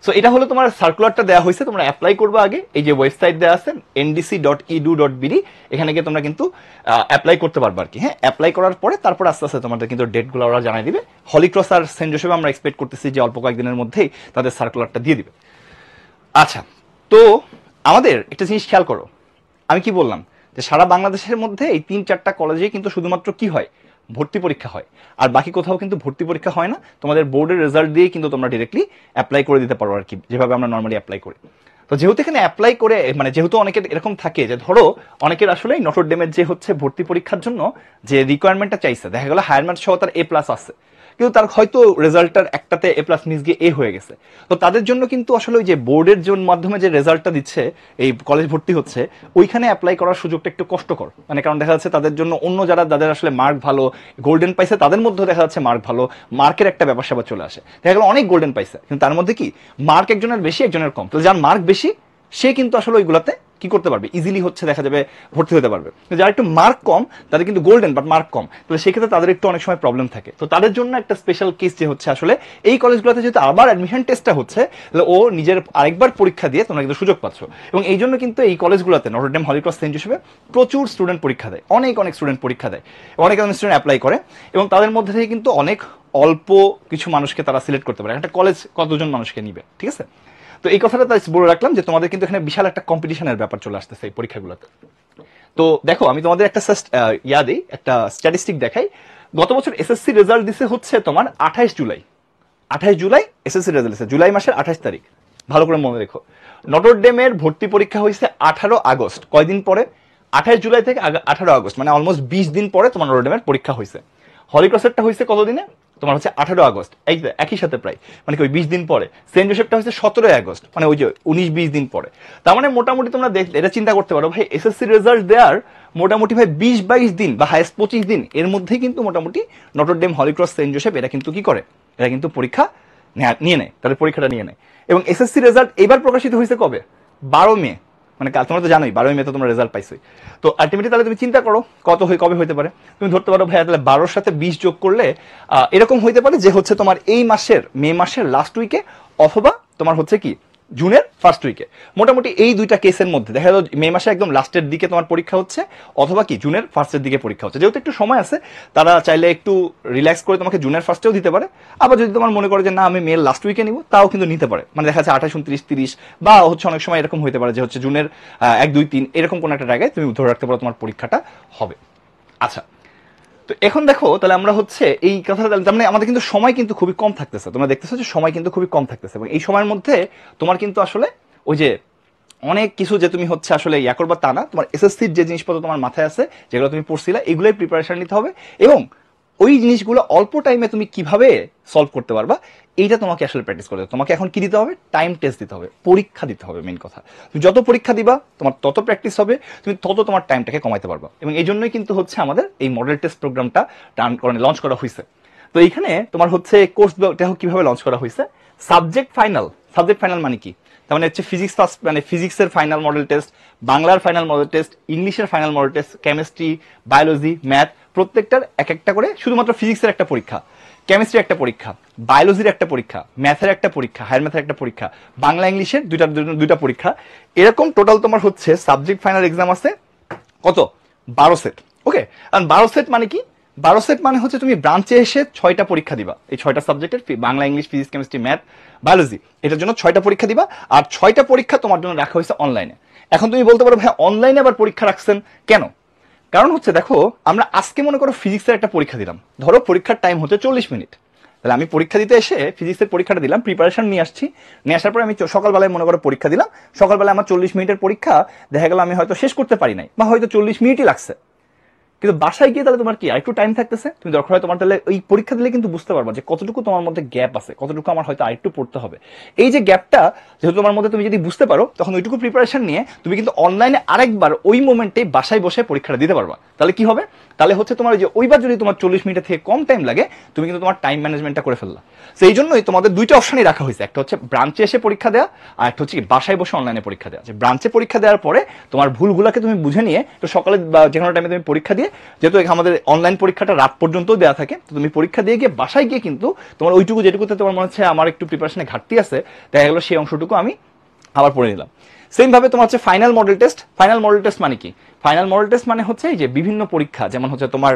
সো এটা হলো তোমার সার্কুলারটা দেওয়া হয়েছে, তোমরা অ্যাপ্লাই করবে আগে এই যে ওয়েবসাইট দেওয়া আছে ndc.edu.bd, এখানে গিয়ে তোমরা কিন্তু অ্যাপ্লাই করতে পারবে আর কি। হ্যাঁ, অ্যাপ্লাই করার পরে তারপর আস্তে আস্তে তোমাদের কিন্তু ডেটগুলো ওরা জানাই দিবে। হলিক্রস আর সেন্ট জোসেফে আমরা এক্সপেক্ট করতেছি যে অল্প কয়েকদিনের মধ্যেই তাদের সার্কুলারটা দিয়ে দিবে। আচ্ছা, তো আমাদের একটা জিনিস খেয়াল করো, আমি কি বললাম যে সারা বাংলাদেশের মধ্যে এই 3-4টা কলেজে কিন্তু শুধুমাত্র কি হয়, ভর্তি পরীক্ষা হয়, আর বাকি কোথাও কিন্তু ভর্তি পরীক্ষা হয় না। তোমাদের বোর্ডের রেজাল্ট দিয়ে কিন্তু তোমরা ডিরেক্টলি অ্যাপ্লাই করে দিতে পারো আর কি, যেভাবে আমরা নর্মালি অ্যাপ্লাই করি। তো যেহেতু এখানে অ্যাপ্লাই করে মানে যেহেতু অনেকের এরকম থাকে যে ধরো অনেকের আসলে নটরডেমের যে হচ্ছে ভর্তি পরীক্ষার জন্য যে রিকোয়ারমেন্টটা চাইছে, দেখা গেল হায়ার ম্যাথ সহ তার A+ আছে, কিন্তু তার হয়তো রেজাল্টটার একটাতে A+ মিস গিয়ে A হয়ে গেছে। তো তাদের জন্য কিন্তু আসলে ওই যে বোর্ডের মাধ্যমে যে রেজাল্টটা দিচ্ছে এই কলেজ ভর্তি হচ্ছে ওইখানে অ্যাপ্লাই করার সুযোগটা একটু কষ্টকর, মানে কারণ দেখা যাচ্ছে তাদের জন্য অন্য যাদের আসলে মার্ক ভালো, গোল্ডেন পাইছে, তাদের মধ্যে দেখা যাচ্ছে মার্ক ভালো, মার্কের একটা ব্যাপার স্যাপার চলে আসে। দেখা গেল অনেক গোল্ডেন পাইছে কিন্তু তার মধ্যে কি মার্ক একজনের বেশি একজনের কম, তো যার মার্ক বেশি সে কিন্তু আসলে ওইগুলাতে কি করতে পারবে, ইজিলি হচ্ছে দেখা যাবে ভর্তি হতে পারবে। যারা একটু মার্ক কম তাদের কিন্তু গোল্ডেন বাট মার্ক কম, তো সেক্ষেত্রে তাদের একটু অনেক সময় প্রবলেম থাকে। তো তাদের জন্য একটা স্পেশাল কেস যে হচ্ছে আসলে এই কলেজগুলোতে যেহেতু আবার অ্যাডমিশন টেস্টটা হচ্ছে, তাহলে ও নিজের আরেকবার পরীক্ষা দিয়ে তোমরা কিন্তু সুযোগ পাচ্ছ। এবং এই জন্য কিন্তু এই কলেজগুলোতে নটরডেম, হলিক্রস, সেন্ট জোসেফে প্রচুর স্টুডেন্ট পরীক্ষা দেয়, অনেক স্টুডেন্ট পরীক্ষা দেয়, অনেক স্টুডেন্ট অ্যাপ্লাই করে, এবং তাদের মধ্যে থেকে কিন্তু অনেক অল্প কিছু মানুষকে তারা সিলেক্ট করতে পারে। একটা কলেজ কতজন মানুষকে নিবে, ঠিক আছে? তো এই কথাটা তাই বলে রাখলাম যে তোমাদের কিন্তু এখানে বিশাল একটা কম্পিটিশনের ব্যাপার চলে আসতেছে এই পরীক্ষাগুলোতে। তো দেখো আমি তোমাদের একটা দিই, একটা স্ট্যাটিস্টিক দেখাই। গত বছর এসএসসি রেজাল্ট দিছে হচ্ছে তোমার 28 জুলাই। 28 জুলাই এসএসসি রেজাল্ট দিছে, জুলাই মাসের 28 তারিখ, ভালো করে মনে রেখো। নটরডেমের ভর্তি পরীক্ষা হয়েছে 18 আগস্ট, কয়দিন পরে? 28 জুলাই থেকে 18 আগস্ট, মানে অলমোস্ট 20 দিন পরে তোমার নটরডেমের পরীক্ষা হয়েছে। হলিক্রসেরটা হয়েছে কত দিনে? তোমার হচ্ছে 18 আগস্ট, একই সাথে প্রায়, মানে কি ওই 20 দিন পরে। সেন্ট জোসেফটা হচ্ছে 17 আগস্ট, মানে ওই যে 19-20 দিন পরে। তার মানে মোটামুটি তোমরা এটা চিন্তা করতে পারো ভাই, এসএসসি রেজাল্ট দেওয়ার মোটামুটি ভাই 20-22 দিন বা হাইস্ট 25 দিন এর মধ্যেই কিন্তু মোটামুটি Notre Dame, Holy Cross, Saint Joseph এরা কিন্তু কি করে, এরা কিন্তু পরীক্ষা নিয়ে নেয়, তাদের পরীক্ষাটা নিয়ে নেয়। এবং এসএসসি রেজাল্ট এবার প্রকাশিত হয়েছে কবে? 12 মে, মানে তোমরা তো জানোই 12 মে তো তোমরা রেজাল্ট পাইছোই। তো আলটিমেটলি তাহলে তুমি চিন্তা করো কবে হইতে পারে। তুমি ধরতে পারো ভাইয়া তাহলে 12-র সাথে 20 যোগ করলে এরকম হইতে পারে যে হচ্ছে তোমার এই মাসের মে মাসের লাস্ট উইকে অথবা তোমার হচ্ছে কি জুনের ফার্স্ট উইকে। মোটামুটি এই দুইটা কেসের মধ্যে দেখা গেল মে মাসে একদম লাস্টের দিকে তোমার পরীক্ষা হচ্ছে, অথবা কি জুনের ফার্স্টের দিকে পরীক্ষা হচ্ছে। যেহেতু একটু সময় আছে, তারা চাইলে একটু রিল্যাক্স করে তোমাকে জুনের ফার্স্টেও দিতে পারে। আবার যদি তোমার মনে করো যে না আমি মের লাস্ট উইকে নিব, তাও কিন্তু নিতে পারে। মানে দেখা যাচ্ছে 28, 29, 30 বা হচ্ছে অনেক সময় এরকম হতে পারে যে হচ্ছে জুনের 1, 2, 3 এরকম কোনো একটা জায়গায় তুমি ধরে রাখতে পারো তোমার পরীক্ষাটা হবে। আচ্ছা, তো এখন দেখো তাহলে আমরা হচ্ছে এই কথাটা, তার মানে আমাদের কিন্তু সময় কিন্তু খুবই কম থাকতেছে। তোমরা দেখতেছো যে সময় কিন্তু খুবই কম থাকতেছে, এবং এই সময়ের মধ্যে তোমার কিন্তু আসলে ওই যে অনেক কিছু যে তুমি হচ্ছে আসলে ইয়া করবা তা না। তোমার এসএসসির যে জিনিসপত্র তোমার মাথায় আছে, যেগুলো তুমি পড়ছিলা, এগুলোই প্রিপারেশন নিতে হবে। এবং ওই জিনিসগুলো অল্প টাইমে তুমি কিভাবে সলভ করতে পারবা, এইটা তোমাকে আসলে প্র্যাকটিস করতে হবে। তোমাকে এখন কি দিতে হবে? টাইম টেস্ট দিতে হবে, পরীক্ষা দিতে হবে। মেন কথা, তুমি যত পরীক্ষা দিবা তোমার তত প্র্যাকটিস হবে, তুমি তত তোমার টাইমটাকে কমাইতে পারবা। এবং এই জন্যই কিন্তু হচ্ছে আমাদের এই মডেল টেস্ট প্রোগ্রামটা লঞ্চ করা হয়েছে। তো এইখানে তোমার হচ্ছে কোর্সটা কিভাবে লঞ্চ করা হয়েছে, সাবজেক্ট ফাইনাল মানে কি? তার মানে হচ্ছে ফিজিক্স ফার্স্ট, মানে ফিজিক্সের ফাইনাল মডেল টেস্ট, বাংলার ফাইনাল মডেল টেস্ট, ইংলিশের final model test, chemistry, biology, math, প্রত্যেকটার এক একটা করে, শুধুমাত্র ফিজিক্সের একটা পরীক্ষা, কেমিস্ট্রি একটা পরীক্ষা, বায়োলজির একটা পরীক্ষা, ম্যাথের একটা পরীক্ষা, হায়ার ম্যাথের একটা পরীক্ষা, বাংলা ইংলিশের দুইটা পরীক্ষা। এরকম টোটাল তোমার হচ্ছে সাবজেক্ট ফাইনাল এক্সাম আছে কত? 12 সেট। ওকে, আর 12 সেট মানে কি? 12 সেট মানে হচ্ছে তুমি ব্রাঞ্চে এসে 6টা পরীক্ষা দিবা, এই 6টা সাবজেক্টের, Bangla, English, physics, chemistry, math, biology, এটার জন্য 6টা পরীক্ষা দিবা। আর 6টা পরীক্ষা তোমার জন্য রাখা হয়েছে অনলাইনে। এখন তুমি বলতে পারো ভাই অনলাইনে আবার পরীক্ষা রাখছেন কেন? কারণ হচ্ছে দেখো, আমরা আজকে মনে করো ফিজিক্সের একটা পরীক্ষা দিলাম, ধরো পরীক্ষার টাইম হচ্ছে 40 মিনিট। তাহলে আমি পরীক্ষা দিতে এসে ফিজিক্সের পরীক্ষাটা দিলাম, প্রিপারেশন নিয়ে আসছি, নিয়ে আসার পরে আমি সকালবেলায় মনে করো পরীক্ষা দিলাম। সকালবেলায় আমার 40 মিনিটের পরীক্ষা, দেখা গেল আমি হয়তো শেষ করতে পারি নাই, বা হয়তো 40 মিনিটই লাগছে। কিন্তু বাসায় গিয়ে তাহলে তোমার কি আরেকটু টাইম থাকতেছে, তুমি দরকার হয় তোমার তাহলে ওই পরীক্ষা দিলে কিন্তু বুঝতে পারবা যে কতটুকু তোমার মধ্যে গ্যাপ আছে, কতটুকু আমার হয়তো আরেকটু পড়তে হবে। এই যে গ্যাপটা যেহেতু তোমার মধ্যে তুমি যদি বুঝতে পারো, তখন ওইটুকু প্রিপারেশন নিয়ে তুমি কিন্তু অনলাইনে আরেকবার ওই মোমেন্টে বাসায় বসে পরীক্ষাটা দিতে পারবা। তাহলে কি হবে? তাহলে হচ্ছে তোমার ওই যে ওইবার যদি তোমার 40 মিনিটের থেকে কম টাইম লাগে, তুমি কিন্তু তোমার টাইম ম্যানেজমেন্টটা করে ফেললা। সেই জন্যই তোমাদের দুইটা অপশনই রাখা হয়েছে, একটা হচ্ছে ব্রাঞ্চে এসে পরীক্ষা দেওয়া, আর একটা হচ্ছে বাসায় বসে অনলাইনে পরীক্ষা দেওয়া। যে ব্রাঞ্চে পরীক্ষা দেওয়ার পরে তোমার ভুলগুলোকে তুমি বুঝে নিয়ে, তো সকালে বা যে কোনো টাইমে তুমি পরীক্ষা দিয়ে, যেহেতু আমাদের অনলাইন পরীক্ষাটা রাত পর্যন্ত দেওয়া থাকে, তো তুমি পরীক্ষা দিয়ে গিয়ে বাসায় গিয়ে কিন্তু তোমার ওইটুকু যেটুকুতে তোমার মনে হচ্ছে আমার একটু প্রিপারেশনে ঘাটতি আছে, দেখা গেলো সেই অংশটুকু আমি আবার পড়ে নিলাম। সেম ভাবে তোমার হচ্ছে final model test. Final model test মানে কি? ফাইনাল মডেল টেস্ট মানে হচ্ছে এই যে বিভিন্ন পরীক্ষা, যেমন হচ্ছে তোমার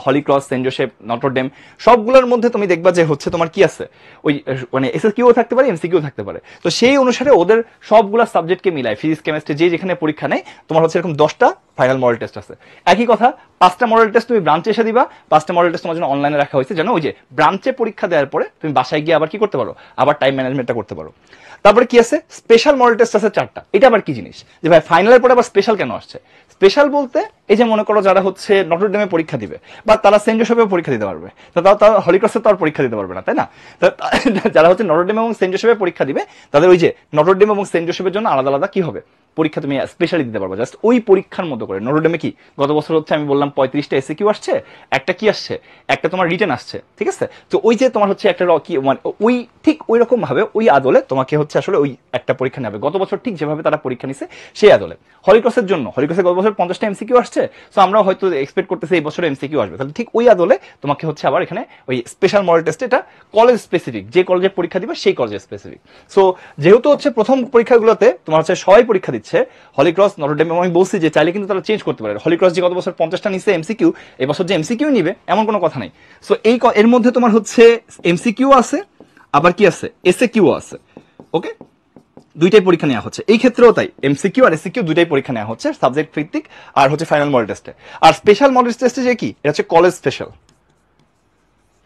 Holy Cross, Saint Joseph, Notre Dame, সবগুলোর মধ্যে তুমি দেখবা যে হচ্ছে তোমার কি আছে, ওই মানে এসএসকিউ থাকতে পারে, এমসিকিউ থাকতে পারে। তো সেই অনুসারে ওদের সবগুলা সাবজেক্টকে মিলায়, ফিজিক্স, কেমিস্ট্রি যে যেখানে পরীক্ষা নেই, তোমার হচ্ছে এরকম 10টা ফাইনাল মডেল টেস্ট আছে। একই কথা, 5টা মডেল টেস্ট তুমি ব্রাঞ্চে এসে দিবা, 5টা মডেল টেস্ট তোমার জন্য অনলাইনে রাখা হয়েছে, যেন ওই যে ব্রাঞ্চে পরীক্ষা দেওয়ার পরে তুমি বাসায় গিয়ে আবার কি করতে পারো, আবার টাইম ম্যানেজমেন্টটা করতে পারো। তারপরে কি আছে? স্পেশাল মডেল টেস্ট আছে 4টা। এটা আবার কি জিনিস যে ভাই ফাইনালের পরে আবার স্পেশাল কেন আসছে? স্পেশাল বলতে এই যে মনে করো যারা হচ্ছে নটরডেমে পরীক্ষা দিবে, বা তারা সেন্ট জোসেফে পরীক্ষা দিতে পারবে, তো তারা হলি ক্রসে তো আর পরীক্ষা দিতে পারবে না, তাই না? যারা হচ্ছে নটরডেম এবং সেন্ট জোসেফে পরীক্ষা দিবে, তাদের ওই যে নটরডেম এবং সেন্ট জোসেফের জন্য আলাদা আলাদা কি হবে, পরীক্ষা তুমি স্পেশালি দিতে পারবে, জাস্ট ওই পরীক্ষার মতো করে। নটরডেমে কি গত বছর হচ্ছে আমি বললাম 35টা এসএকিউ আসছে, একটা কি আসছে, একটা তোমার রিটেন আসছে, ঠিক আছে? তো ওই যে তোমার হচ্ছে একটা কি মানে ওই ঠিক ওই রকম ভাবে ওই আদলে তোমাকে হচ্ছে আসলে ওই একটা পরীক্ষা নেবে, গত বছর ঠিক যেভাবে তারা পরীক্ষা নিছে সেই আদলে। হলি ক্রসের জন্য, হলি ক্রসে গত বছর 50টা এমসিকিউ আসছে, সো আমরাও হয়তো এক্সপেক্ট করতেছি এই বছর এমসিকিউ আসবে, তাহলে ঠিক ওই আদলে তোমাকে হচ্ছে আবার এখানে ওই স্পেশাল মডেল টেস্ট, এটা কলেজ স্পেসিফিক, যে কলেজে পরীক্ষা দিবে সেই কলেজে স্পেসিফিক। সো যেহেতু হচ্ছে প্রথম পরীক্ষাগুলোতে তোমার হচ্ছে সবাই পরীক্ষা দিচ্ছে, হলি ক্রস, নটরডেম, আমি বলছি যে চাইলে কিন্তু তারা চেঞ্জ করতে পারে। হলি ক্রস যে গত বছর 50টা নিছে এমসিকিউ, এই বছর যে এমসিকিউ নিবে এমন কোনো কথা নাই। সো এই এর মধ্যে তোমার হচ্ছে এমসিকিউ আছে, আবার কি আছে, এসএকিউ আছে। ওকে, দুইটাই পরীক্ষা নেওয়া হচ্ছে এই ক্ষেত্রেও তাই, এমসিকিউ আর এসিকিউ দুইটাই পরীক্ষা নেওয়া হচ্ছে সাবজেক্ট ভিত্তিক, আর হচ্ছে ফাইনাল মডেল টেস্টে। আর স্পেশাল মডেল টেস্টে যে কি, এটা হচ্ছে কলেজ স্পেশাল,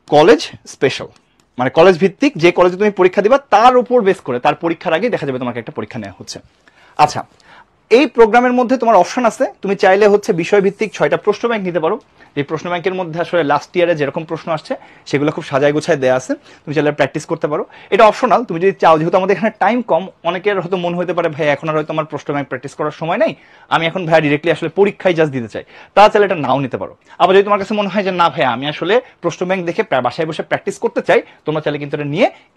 কলেজ স্পেশাল মানে কলেজ ভিত্তিক, যে কলেজে তুমি পরীক্ষা দিবা তার উপর বেস করে তার পরীক্ষার আগে দেখা যাবে তোমাকে একটা পরীক্ষা নেওয়া হচ্ছে। আচ্ছা, এই প্রোগ্রামের মধ্যে তোমার অপশন আছে, তুমি চাইলে হচ্ছে বিষয়ভিত্তিক 6টা প্রশ্ন ব্যাংক নিতে পারো। এই প্রশ্ন ব্যাংকের মধ্যে আসলে লাস্ট ইয়ারে যেরকম প্রশ্ন আসছে সেগুলো খুব সাজায় গোছায় দেওয়া আছে, তুমি চাইলে প্র্যাকটিস করতে পারো। এটা অপশনাল, তুমি যদি চাও। যেহেতু আমাদের এখানে টাইম কম, অনেকের হয়তো মনে হতে পারে ভাই এখন আর হয়তো আমার প্রশ্ন ব্যাংক প্র্যাকটিস করার সময় নাই, আমি এখন ভাই ডিরেক্টলি আসলে পরীক্ষায় জাস্ট দিতে চাই, তা চাইলে এটা নাও নিতে পারো। আবার যদি তোমার কাছে মনে হয় যে না ভাই আমি আসলে প্রশ্ন ব্যাংক দেখে বাসায় বসে প্র্যাকটিস করতে চাই, তোমরা চাইলে কিন্তু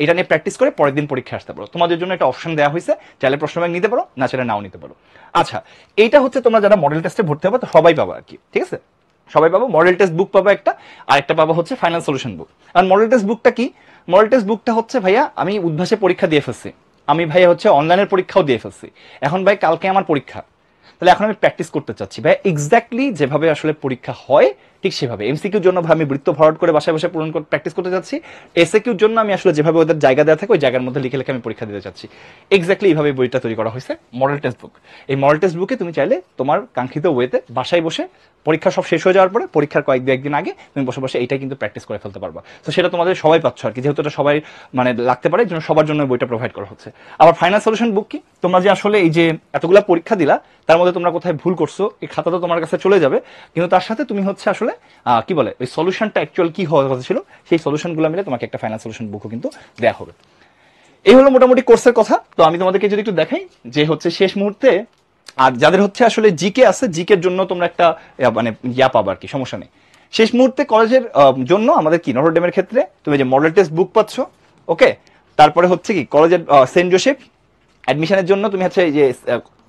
এটা নিয়ে প্র্যাকটিস করে পরের দিন পরীক্ষা আসতে পারো। তোমাদের জন্য একটা অপশন দেওয়া হয়েছে, চাইলে প্রশ্ন ব্যাংক নিতে পারো, না চাইলে নাও নিতে পারো। আচ্ছা, এইটা হচ্ছে তোমরা যারা মডেল টেস্টে ভর্তি হবে তো সবাই পাবা আর কি, ঠিক আছে? সবাই পাবো। মডেল টেস্ট বুক পাবো একটা, আর একটা পাবো হচ্ছে ফাইনাল সলিউশন বুক। আর মডেল টেস্ট বুকটা কি? মডেল টেস্ট বুকটা হচ্ছে ভাইয়া আমি উদ্ভাসে পরীক্ষা দিয়ে ফেলছি, আমি ভাইয়া হচ্ছে অনলাইনের পরীক্ষাও দিয়ে ফেলছি, এখন ভাই কালকে আমার পরীক্ষা, তাহলে এখন আমি প্র্যাকটিস করতে চাচ্ছি ভাই এক্স্যাক্টলি যেভাবে আসলে পরীক্ষা হয় ঠিক সেভাবে। এমসিকিউর জন্য আমি বৃত্ত ভরাট করে বাসায় বসে পূরণ করে প্র্যাকটিস করতে চাচ্ছি। এসএকিউর জন্য আমি আসলে যেভাবে ওদের জায়গা দেওয়া থাকে ওই জায়গার মধ্যে লিখে লিখে আমি পরীক্ষা দিতে চাচ্ছি। এক্স্যাক্টলি এইভাবে বইটা তৈরি করা হয়েছে মডেল টেস্ট বুক। এই মডেল টেস্ট বুকে তুমি চাইলে তোমার কাঙ্ক্ষিত ওয়েতে বাসায় বসে পরীক্ষা সব শেষ হয়ে যাওয়ার পরে পরীক্ষার একদিন আগে তুমি বসে বসে এইটাই কিন্তু প্র্যাকটিস করে ফেলতে পারবা। তো সেটা তোমাদের সবাই পাচ্ছ আর কি, যেহেতু এটা সবাই মানে লাগতে পারে, জন্য সবার জন্য বইটা প্রোভাইড করা হচ্ছে। আবার ফাইনাল সলিউশন বুক কি? তোমরা যে আসলে এই যে এতগুলা পরীক্ষা দিলা তার মধ্যে তোমরা কোথায় ভুল করছো এই খাতা তো তোমার কাছে চলে যাবে, কিন্তু তার সাথে তুমি হচ্ছে আসলে কি বলে ওই সলিউশনটা অ্যাকচুয়াল কি হওয়ার কথা ছিল সেই সলিউশনগুলো মিলে তোমাকে একটা ফাইনাল সলিউশন বুকও কিন্তু দেওয়া হবে। এই হলো মোটামুটি কোর্সের কথা। তো আমি তোমাদেরকে যদি একটু দেখাই যে হচ্ছে শেষ মুহূর্তে আর যাদের হচ্ছে আসলে জিকে আছে, জিকের জন্য তোমরা একটা মানে পাবা আর কি, সমস্যা নেই। শেষ মুহূর্তে কলেজের জন্য আমাদের কি নটরডেমের ক্ষেত্রে তুমি যে মডেল টেস্ট বুক পাচ্ছ, ওকে। তারপরে হচ্ছে কি কলেজের সেন্ট জোসেফ অ্যাডমিশনের জন্য তুমি হচ্ছে এই যে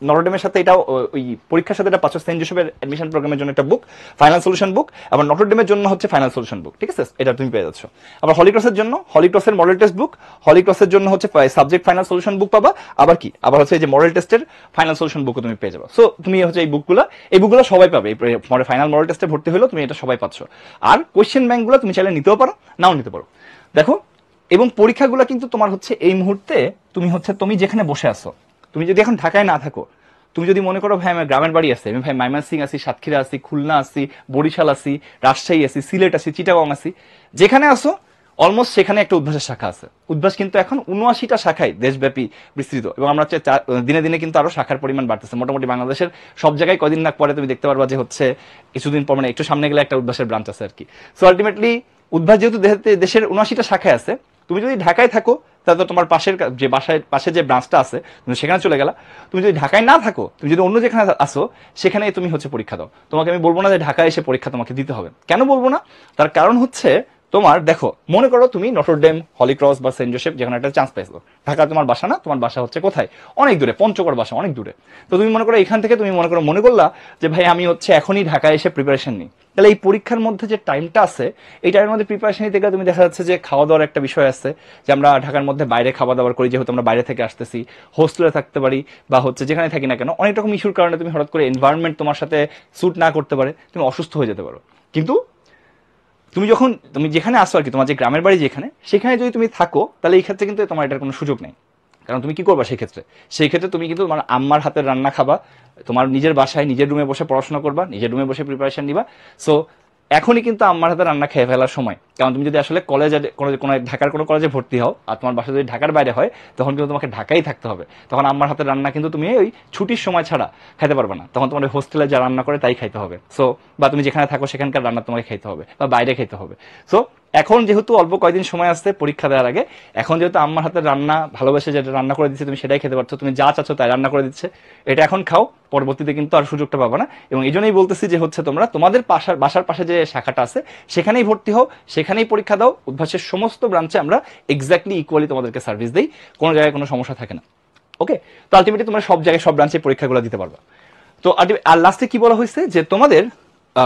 নটরডেমের সাথে এটা ওই পরীক্ষার সাথে এটা পাচ্ছ সেন্ট জোসেফের অ্যাডমিশন প্রোগ্রামের জন্য একটা বুক ফাইনাল সলিউশন বুক, আবার নটরডেমের জন্য হচ্ছে ফাইনাল সলিউশন বুক, ঠিক আছে? এটা তুমি পেয়ে যাচ্ছ। আবার হলিক্রসের জন্য হলিক্রসের মডেল টেস্ট বুক, হলিক্রসের জন্য হচ্ছে সাবজেক্ট ফাইনাল সলিউশন বুক পাবা। আবার কি আবার হচ্ছে এই যে মডেল টেস্টের ফাইনাল সলিউশন বুকও তুমি পেয়ে যাবে। সো তুমি হচ্ছে এই বুকগুলো সবাই পাবে। এই ফাইনাল মডেল টেস্টে ভর্তি হলেও তুমি এটা সবাই পাচ্ছ। আর কোয়েশ্চেন ব্যাংকগুলো তুমি চাইলে নিতেও পারো, নাও নিতে পারো। দেখো, এবং পরীক্ষাগুলো কিন্তু তোমার হচ্ছে এই মুহূর্তে তুমি যেখানে বসে আছো, তুমি যদি এখন ঢাকায় না থাকো, তুমি যদি মনে করো ভাই আমার গ্রামের বাড়ি আছে, আমি ভাই ময়মনসিংহ আছি, সাতক্ষীরা আছি, খুলনা আছি, বরিশাল আছি, রাজশাহী আছি, সিলেট আছি, চিটাগং আছি, যেখানে আসো অলমোস্ট সেখানে একটা উদ্ভাসের শাখা আছে। উদ্ভাস কিন্তু এখন 79টা শাখায় দেশব্যাপী বিস্তৃত, এবং আমরা দিনে দিনে কিন্তু আরো শাখার পরিমাণ বাড়তেছে। মোটামুটি বাংলাদেশের সব জায়গায় কদিন না পরে তুমি দেখতে পারবা যে হচ্ছে কিছুদিন পর মানে একটু সামনে গেলে একটা উদ্ভাসের ব্রাঞ্চ আছে আর কি। সো আলটিমেটলি উদ্ভাস যেহেতু দেশের 79টা শাখায় আছে, তুমি যদি ঢাকায় থাকো তাহলে তো তোমার পাশে যে ব্রাঞ্চটা আছে তুমি সেখানে চলে গেলা। তুমি যদি ঢাকায় না থাকো, তুমি যদি অন্য যেখানে আসো সেখানে তুমি হচ্ছে পরীক্ষা দাও। তোমাকে আমি বলবো না যে ঢাকায় এসে পরীক্ষা তোমাকে দিতে হবে। কেন বলবো না? তার কারণ হচ্ছে তোমার দেখো, মনে করো তুমি নটরডেম, হলিক্রস বা সেন্ট জোসেফ যেখানে একটা চান্স পাইছো, ঢাকা তোমার বাসা না, তোমার বাসা হচ্ছে কোথায়? অনেক দূরে, পঞ্চগড় বাসা, অনেক দূরে। তো তুমি মনে করো এখান থেকে তুমি মনে করলা যে ভাই আমি হচ্ছে এখনই ঢাকায় এসে প্রিপারেশন নিই, তাহলে এই পরীক্ষার মধ্যে যে টাইমটা আছে এই টাইমের মধ্যে প্রিপারেশন নিতে গেলে তুমি দেখা যাচ্ছে যে খাওয়া দাওয়ার একটা বিষয় আছে, যে আমরা ঢাকার মধ্যে বাইরে খাওয়া দাওয়া করি, যেহেতু আমরা বাইরে থেকে আসতেছি, হোস্টেলে থাকতে পারি বা হচ্ছে যেখানে থাকি না কেন, অনেক রকম ইস্যুর কারণে তুমি হঠাৎ করে এনভায়রনমেন্ট তোমার সাথে স্যুট না করতে পারে, তুমি অসুস্থ হয়ে যেতে পারো। কিন্তু তুমি যেখানে আসো আর কি, তোমার যে গ্রামের বাড়ি যেখানে, সেখানে যদি তুমি থাকো তাহলে এই ক্ষেত্রে কিন্তু তোমার এটার কোনো সুযোগ নেই। কারণ তুমি কি করবা সেই ক্ষেত্রে তুমি কিন্তু তোমার আম্মার হাতের রান্না খাবা, তোমার নিজের বাসায় নিজের রুমে বসে পড়াশোনা করবা, নিজের রুমে বসে প্রিপারেশন নিবা। সো এখনই কিন্তু আম্মার হাতে রান্না খেয়ে ফেলার সময়। কারণ তুমি যদি আসলে কলেজে কোনো ঢাকার কোনো কলেজে ভর্তি হও আর তোমার বাসা যদি ঢাকার বাইরে হয়, তখন কিন্তু তোমাকে ঢাকাই থাকতে হবে। তখন আম্মার হাতের রান্না কিন্তু তুমি ওই ছুটির সময় ছাড়া খাইতে পারবে না, তখন তোমার হোস্টেলে যা রান্না করে তাই খাইতে হবে। সো বা তুমি যেখানে থাকো সেখানকার রান্না তোমাকে খাইতে হবে বা বাইরে খাইতে হবে। সো এখন যেহেতু অল্প কয়েকদিন সময় আসছে পরীক্ষা দেওয়ার আগে, এখন যেহেতু আম্মার হাতের রান্না ভালোবেসে যেটা রান্না করে দিচ্ছে তুমি সেটাই খেতে পারছো, তুমি যা চাচ্ছ তাই রান্না করে দিচ্ছে, এটা এখন খাও, পরবর্তীতে কিন্তু আর সুযোগটা পাবো না। এবং এই জন্যই বলতেছি যে হচ্ছে তোমরা তোমাদের বাসার পাশে যে শাখাটা আছে সেখানেই ভর্তি হও, সেখানেই পরীক্ষা দাও। উদ্ভাসের সমস্ত ব্রাঞ্চে আমরা এক্স্যাক্টলি ইকুয়ালি তোমাদেরকে সার্ভিস দিই, কোনো জায়গায় কোনো সমস্যা থাকে না। ওকে, তো আলটিমেটলি তোমরা সব জায়গায় সব ব্রাঞ্চে পরীক্ষাগুলো দিতে পারবা। তো আর লাস্টে কি বলা হয়েছে যে তোমাদের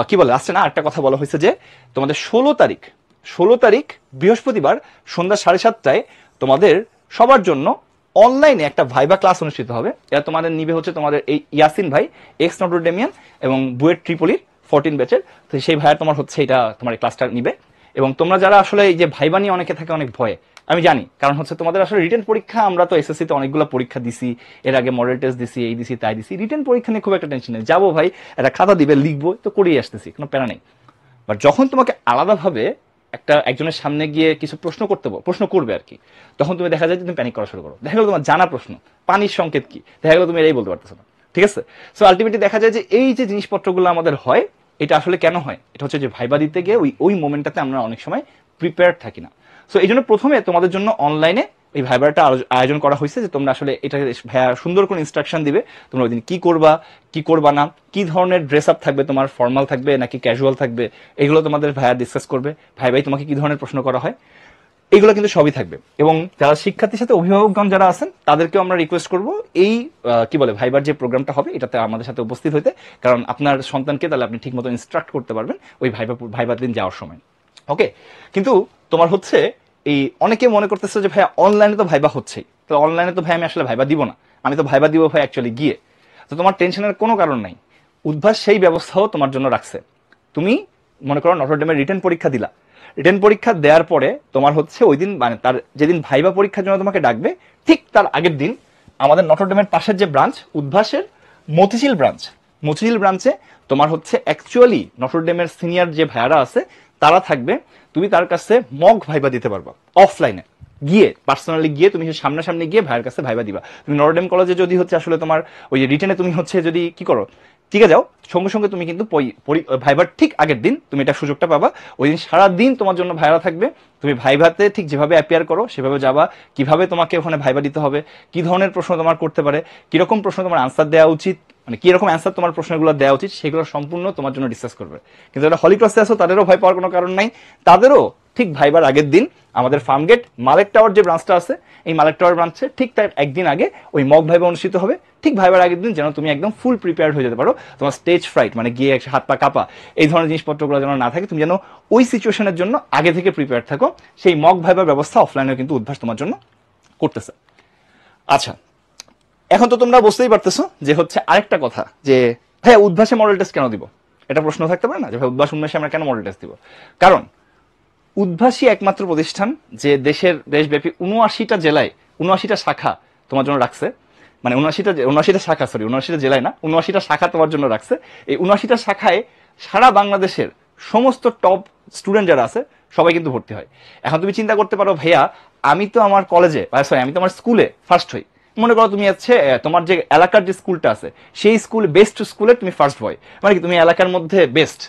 কি বলে লাস্টে না একটা কথা বলা হয়েছে যে তোমাদের 16 তারিখ বৃহস্পতিবার সন্ধ্যা 7:30টায় তোমাদের সবার জন্য অনলাইনে একটা ভাইবা ক্লাস অনুষ্ঠিত হবে। এটা তোমাদের নিবে হচ্ছে তোমাদের এই ইয়াসিন ভাই, এক্স নটরডেমিয়ান এবং বুয়েট ট্রিপলির 14 ব্যাচের। তো সেই ভাইয়া তোমার হচ্ছে এটা তোমার এই ক্লাসটা নিবে। এবং তোমরা যারা আসলে এই যে ভাইবা নিয়ে অনেকে থাকে অনেক ভয়ে, আমি জানি, কারণ হচ্ছে তোমাদের আসলে রিটেন পরীক্ষা, আমরা তো এসএসসিতে অনেকগুলো পরীক্ষা দিছি, এর আগে মডেল টেস্ট দিছি, এই দিছি তাই দিছি, রিটেন পরীক্ষা নিয়ে খুব একটা টেনশন নেই, যাবো ভাই একটা খাতা দিবে লিখবো তো করেই আসতেছি, কোনো প্যারা নেই। বাট যখন তোমাকে আলাদাভাবে একজনের সামনে গিয়ে কিছু প্রশ্ন করবে আর কি, তখন তুমি দেখা যায় যে তুমি প্যানিক করা শুরু করো। দেখা গেলো তোমার জানা প্রশ্ন, পানির সংকেত কি, দেখা গেলো তুমি এটাই বলতে পারতেছো না। ঠিক আছে? সো আলটিমেটলি দেখা যায় যে এই যে জিনিসপত্রগুলো আমাদের হয়, এটা আসলে কেন হয়? এটা হচ্ছে যে ভাইবা দিতে গিয়ে ওই মোমেন্টটাতে আমরা অনেক সময় প্রিপেয়ার্ড থাকি না। সো এই জন্য প্রথমে তোমাদের জন্য অনলাইনে এই ভাইবারটা আয়োজন করা হয়েছে যে তোমরা আসলে এটা ভাইয়া সুন্দর করে ইনস্ট্রাকশন দিবে, তোমরা ওই দিন কি করবা কি করবা না, কি ধরনের ড্রেস আপ থাকবে, তোমার ফর্মাল থাকবে নাকি ক্যাজুয়াল থাকবে, এগুলো তোমাদের ভাইয়া ডিসকাস করবে। ভাই তোমাকে কি ধরনের প্রশ্ন করা হয়, এগুলো কিন্তু সবই থাকবে। এবং যারা শিক্ষার্থীর সাথে অভিভাবকগণ যারা আছেন তাদেরকেও আমরা রিকোয়েস্ট করব এই কি বলে ভাইবার যে প্রোগ্রামটা হবে এটাতে আমাদের সাথে উপস্থিত হইতে, কারণ আপনার সন্তানকে তাহলে আপনি ঠিক মতো ইনস্ট্রাক্ট করতে পারবেন ওই ভাইবার দিন যাওয়ার সময়। ওকে, কিন্তু তোমার হচ্ছে এই অনেকে মনে করতেছে যে ভাই অনলাইনে তো ভাইবা হচ্ছেই, তো অনলাইনে তো ভাই আমি আসলে ভাইবা দিব না, আমি তো ভাইবা দিব ভাই অ্যাকচুয়ালি গিয়ে। তো তোমার টেনশনের কোনো কারণ নাই, উদ্ভাস সেই ব্যবস্থাও তোমার জন্য রাখছে। তুমি মনে করো নটরডেমের রিটেন পরীক্ষা দিলা, রিটেন পরীক্ষা দেওয়ার পরে তোমার হচ্ছে ওই দিন মানে তার যেদিন ভাইবা পরীক্ষার জন্য তোমাকে ডাকবে ঠিক তার আগের দিন আমাদের নটরডেমের পাশের যে ব্রাঞ্চ উদ্ভাসের মতিঝিল ব্রাঞ্চে তোমার হচ্ছে অ্যাকচুয়ালি নটরডেমের সিনিয়র যে ভাইয়ারা আছে তারা থাকবে। তুমি তার কাছে মক ভাইবা দিতে পারবা, অফলাইনে গিয়ে পার্সোনালি গিয়ে তুমি সামনাসামনি গিয়ে ভাইয়ের কাছে ভাইবা দিবা। তুমি নটরডেম কলেজে যদি হচ্ছে আসলে তোমার ওই রিটেনে তুমি হচ্ছে যদি কি করো ঠিক আছে যাও, সঙ্গে সঙ্গে তুমি কিন্তু ভাইবার ঠিক আগের দিন তুমি এটা সুযোগটা পাবা। ওই দিন সারাদিন তোমার জন্য ভাইরা থাকবে, তুমি ভাইভাতে ঠিক যেভাবে অ্যাপিয়ার করো সেভাবে যাবা, কিভাবে তোমাকে ওখানে ভাইবা দিতে হবে, কি ধরনের প্রশ্ন তোমার করতে পারে, কিরকম প্রশ্ন তোমার আনসার দেওয়া উচিত, মানে কিরকম অ্যান্সার তোমার প্রশ্নগুলো দেওয়া উচিত, সেগুলো সম্পূর্ণ তোমার জন্য ডিসকাস করবে। কিন্তু যারা হলি ক্লাসে আসো তাদেরও ভয় পাওয়ার কোনো কারণ নাই, তাদেরও ঠিক ভাইবার আগের দিন আমাদের ফার্মগেট মালেক টাওয়ার যে ব্রাঞ্চটা আছে এই মালেক টাওয়ার ব্রাঞ্চে ঠিক তার একদিন আগে ওই মক ভাইবা অনুষ্ঠিত হবে। ঠিক ভাইবার আগের দিন যেন তুমি একদম ফুল প্রিপেয়ার্ড হয়ে যেতে পারো, তোমার স্টেজ ফ্রাইট মানে গিয়ে হাত পা কাঁপা এই ধরনের জিনিসপত্রগুলো যেন না থাকে, তুমি যেন ওই সিচুয়েশনের জন্য আগে থেকে প্রিপেয়ার থাকো। সেই মক ভাইবার ব্যবস্থা অফলাইনেও কিন্তু উদ্ভাস তোমার জন্য করতেছে। আচ্ছা, এখন তো তোমরা বুঝতেই পারতেছো যে হচ্ছে আরেকটা কথা যে ভাইয়া উদ্ভাসে মডেল টেস্ট কেন দিব, এটা প্রশ্ন থাকতে পারে না যে ভাই উন্মেষে আমরা কেন মডেল টেস্ট দিব। কারণ উদ্ভাসী একমাত্র প্রতিষ্ঠান যে দেশব্যাপী 79টা জেলায় 79টা শাখা তোমার জন্য রাখছে, মানে 79টা শাখা, সরি 79টা জেলায় না, 79টা শাখা তোমার জন্য রাখছে। এই 79টা শাখায় সারা বাংলাদেশের সমস্ত টপ স্টুডেন্ট যারা আছে সবাই কিন্তু ভর্তি হয়। এখন তুমি চিন্তা করতে পারো ভাইয়া আমি তো আমার কলেজে সরি আমি তো আমার স্কুলে ফার্স্ট হই, মনে করো তুমি হচ্ছে তোমার যে এলাকার যে স্কুলটা আছে সেই স্কুল বেস্ট স্কুলে তুমি ফার্স্ট বয়, মানে কি তুমি এলাকার মধ্যে বেস্ট,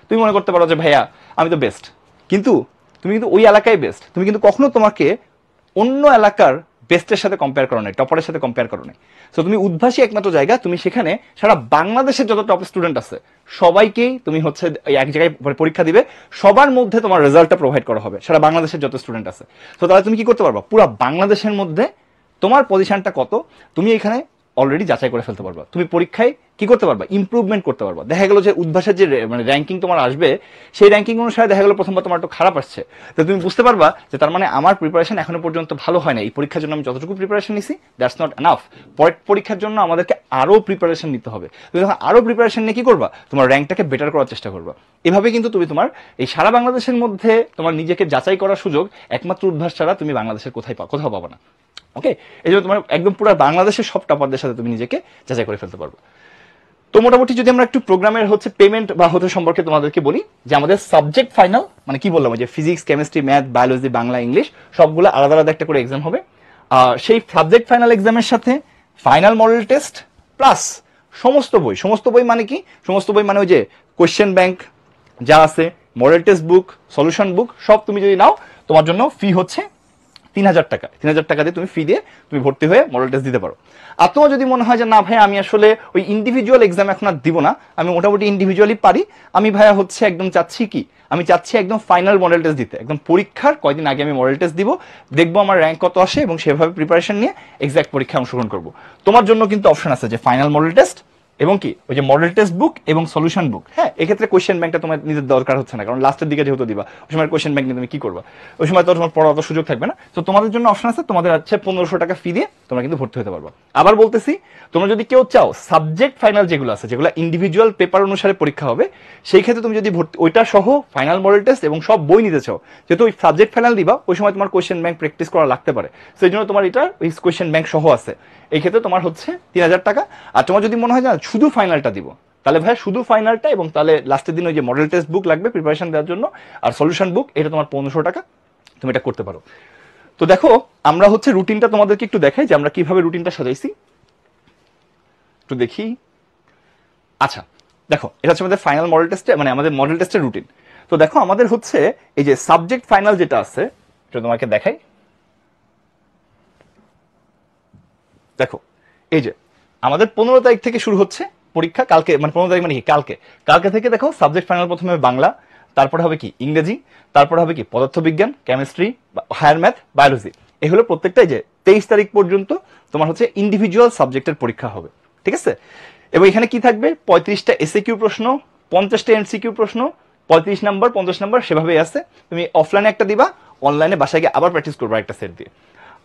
তুমি মনে করতে পারো যে ভাইয়া আমি তো বেস্ট, কিন্তু তুমি কিন্তু ওই এলাকায় বেস্ট, তুমি কিন্তু কখনো তোমাকে অন্য এলাকার বেস্টের সাথে কম্পেয়ার করো নাই, টপারের সাথে কম্পেয়ার করো নাই। সো তুমি উদ্ভাসী একমাত্র জায়গা, তুমি সেখানে সারা বাংলাদেশের যত টপ স্টুডেন্ট আছে সবাইকেই তুমি হচ্ছে এক জায়গায় পরীক্ষা দিবে, সবার মধ্যে তোমার রেজাল্টটা প্রোভাইড করা হবে সারা বাংলাদেশের যত স্টুডেন্ট আছে। তো তাহলে তুমি কি করতে পারবা, পুরো বাংলাদেশের মধ্যে তোমার পজিশনটা কত তুমি এখানে অলরেডি যাচাই করে ফেলতে পারবা। তুমি পরীক্ষায় কি করতে পারবা, ইমপ্রুভমেন্ট করতে পারবা। দেখা গেল যে উদ্ভাসের যে মানে র্যাঙ্কিং তোমার আসবে সেই র্যাঙ্কিং অনুসারে দেখা গেল প্রথমবার তোমার একটু খারাপ আসছে, তো তুমি বুঝতে পারবা যে তার মানে আমার প্রিপারেশন এখনো পর্যন্ত ভালো হয় না, এই পরীক্ষার জন্য আমি যতটুকু প্রিপারেশন নিছি দ্যাটস নট এনাফ, পরের পরীক্ষার জন্য আমাদেরকে আরো প্রিপারেশন নিতে হবে। তুমি যখন আরো প্রিপারেশন নিয়ে কি করবা, তোমার র্যাঙ্কটাকে বেটার করার চেষ্টা করবা। এভাবে কিন্তু তুমি তোমার এই সারা বাংলাদেশের মধ্যে তোমার নিজেকে যাচাই করার সুযোগ একমাত্র উদ্ভাস ছাড়া তুমি বাংলাদেশের কোথাও পাবা না। ওকে, এই জন্য তোমার একদম পুরো বাংলাদেশের সব টপারদের সাথে তুমি নিজেকে যাচাই করে ফেলতে পারবে। তো মোটামুটি যদি আমরা একটু প্রোগ্রামের হচ্ছে পেমেন্ট বা হতে সম্পর্কে তোমাদেরকে বলি যে আমাদের সাবজেক্ট ফাইনাল মানে কি বললাম যে physics chemistry math biology Bangla English সবগুলো আলাদা আলাদা একটা করে এক্সাম হবে। সেই সাবজেক্ট ফাইনাল এক্সামের সাথে ফাইনাল মডেল টেস্ট প্লাস সমস্ত বই মানে কি, সমস্ত বই মানে ওই যে কোয়েশ্চেন ব্যাংক যা আছে, মডেল টেস্ট বুক, সলিউশন বুক সব তুমি যদি নাও তোমার জন্য ফি হচ্ছে 3000 টাকা। 3000 টাকা দিয়ে তুমি ফি দিয়ে তুমি ভর্তি হয়ে মডেল টেস্ট দিতে পারো। আর তোমার যদি মনে হয় যে না ভাই আমি আসলে ওই ইন্ডিভিজুয়াল এক্সাম এখন আর দিব না, আমি মোটামুটি ইন্ডিভিজুয়ালি পারি, আমি ভাইয়া হচ্ছে একদম চাচ্ছি একদম ফাইনাল মডেল টেস্ট দিতে, একদম পরীক্ষার কয়দিন আগে আমি মডেল টেস্ট দিব, দেখবো আমার র্যাঙ্ক কত আসে এবং সেভাবে প্রিপারেশন নিয়ে এক্সাক্ট পরীক্ষায় অংশগ্রহণ করবো। তোমার জন্য কিন্তু অপশন আছে যে ফাইনাল মডেল টেস্ট এবং কি ওই যে মডেল টেস্ট বুক এবং সলিউশন বুক। হ্যাঁ, এক্ষেত্রে কোয়েশ্চেন ব্যাংকটা তোমার নিজের দরকার হচ্ছে না, কারণ লাস্টের দিকে যেহেতু দিবা ওই সময় কোয়েশ্চেন ব্যাংক নিয়ে তুমি কি করবা, ওই সময় তো তোমার পড়ার অত সুযোগ থাকবে না। তো তোমাদের জন্য অপশন আছে, তোমাদের আছে 1500 টাকা ফি দিয়ে তোমরা কিন্তু ভর্তি হতে পারবা। আবার বলতেছি, তোমরা যদি কেউ চাও সাবজেক্ট ফাইনাল যেগুলো আছে যেগুলো ইন্ডিভিজুয়াল পেপার অনুসারে পরীক্ষা হবে, সেই ক্ষেত্রে তুমি যদি ভর্তি ওইটা সহ ফাইনাল মডেল টেস্ট এবং সব বই নিতে চাও, যেহেতু ওই সাবজেক্ট ফাইনাল দিবা ওই সময় তোমার কোয়েশ্চেন ব্যাংক প্র্যাকটিস করা লাগতে পারে, সেই জন্য তোমার এটা ওই কোয়েশ্চেন ব্যাংক সহ আছে। এই ক্ষেত্রে তোমার হচ্ছে 3000 টাকা। আর তোমার যদি মনে হয় না শুধু ফাইনালটা দিব, তাহলে ভাই শুধু ফাইনালটা এবং তাহলে লাস্টের দিন ওই যে মডেল টেস্ট বুক লাগবে প্রিপারেশন দেওয়ার জন্য আর সলিউশন বুক, এটা তোমার 1500 টাকা, তুমি এটা করতে পারো। তো দেখো আমরা হচ্ছে রুটিনটা তোমাদেরকে একটু দেখাই যে আমরা কিভাবে রুটিনটা সাজাইছি। একটু দেখি। আচ্ছা দেখো, এটা হচ্ছে আমাদের ফাইনাল মডেল টেস্টে, মানে আমাদের মডেল টেস্টের রুটিন। তো দেখো আমাদের হচ্ছে এই যে সাবজেক্ট ফাইনাল যেটা আছে, এটা তোমাকে দেখাই। দেখো এই যে আমাদের 15 তারিখ থেকে শুরু হচ্ছে পরীক্ষা, কালকে মানে 15 তারিখ মানে কি কালকে, কালকে থেকে দেখো সাবজেক্ট ফাইনাল প্রথমে হবে বাংলা, তারপরে হবে কি ইংরেজি, তারপরে হবে কি পদার্থবিজ্ঞান, কেমিস্ট্রি, হায়ার ম্যাথ, বায়োলজি। এই হলো প্রত্যেকটাই যে 23 তারিখ পর্যন্ত তোমার হচ্ছে ইন্ডিভিজুয়াল সাবজেক্টের পরীক্ষা হবে, ঠিক আছে। এবং এখানে কি থাকবে, 35টা এসএকিউ প্রশ্ন, 50টা এমসিকিউ প্রশ্ন, 35 নাম্বার 50 নাম্বার সেভাবেই আছে। তুমি অফলাইনে একটা দিবা, অনলাইনে বাসায় গিয়ে আবার প্র্যাকটিস করবা একটা সেট দিয়ে।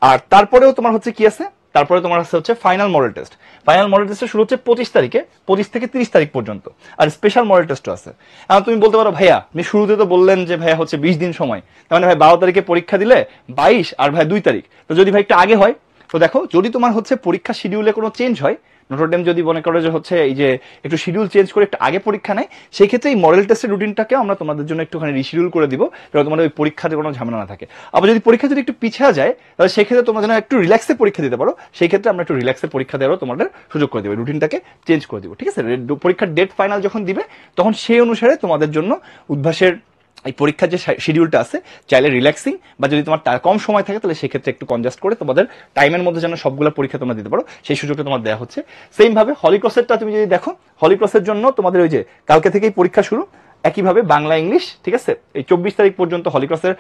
আর তারপরেও তোমার হচ্ছে কি আছে, তারপরে তোমার হচ্ছে final model test. Final model test শুরু হচ্ছে 25 তারিখে, 25 থেকে 30 তারিখ পর্যন্ত। আর স্পেশাল মডেল টেস্টও আছে। এখন তুমি বলতে পারো ভাইয়া আপনি শুরুতে তো বললেন যে ভাইয়া হচ্ছে 20 দিন সময়, তার মানে ভাই 12 তারিখে পরীক্ষা দিলে 22 আর ভাই 2 তারিখ, তো যদি ভাই একটু আগে হয়। তো দেখো যদি তোমার হচ্ছে পরীক্ষা শিডিউলে কোনো চেঞ্জ হয়, নটরডেম যদি মনে করো যে হচ্ছে এই যে একটু শিডিউল চেঞ্জ করে একটু আগে পরীক্ষা নেয়, সেই ক্ষেত্রে এই মডেল টেস্টের রুটিনটাকে আমরা তোমাদের জন্য একটুখানি রিশিডিউল করে দিব, যাতে তোমাদের ওই পরীক্ষাতে কোনো ঝামেলা না থাকে। আবার যদি পরীক্ষা যদি একটু পিছিয়ে যায়, তাহলে সেক্ষেত্রে তোমরা যেন একটু রিল্যাক্সে পরীক্ষা দিতে পারো, সেই ক্ষেত্রে আমরা একটু রিল্যাক্সে পরীক্ষা দেওয়ারও তোমাদের সুযোগ করে দেবো, রুটিনটাকে চেঞ্জ করে দিব, ঠিক আছে। পরীক্ষার ডেট ফাইনাল যখন দিবে তখন সেই অনুসারে তোমাদের জন্য উদ্ভাসের এই পরীক্ষার যে শিডিউলটা আছে, চাইলে রিল্যাক্সিং বা যদি তোমার কম সময় থাকে তাহলে সেক্ষেত্রে একটু কনজাস্ট করে তোমাদের টাইমের মধ্যে যেন সবগুলো পরীক্ষা তোমরা দিতে পারো, সেই সুযোগটা তোমার দেওয়া হচ্ছে। সেম ভাবে হলিক্রসেরটা তুমি যদি দেখো, হলিক্রসের জন্য তোমাদের ওই যে কালকে থেকেই পরীক্ষা শুরু, একইভাবে বাংলা ইংলিশ, ঠিক আছে। এই 24 তারিখ পর্যন্ত হলিক্রসের,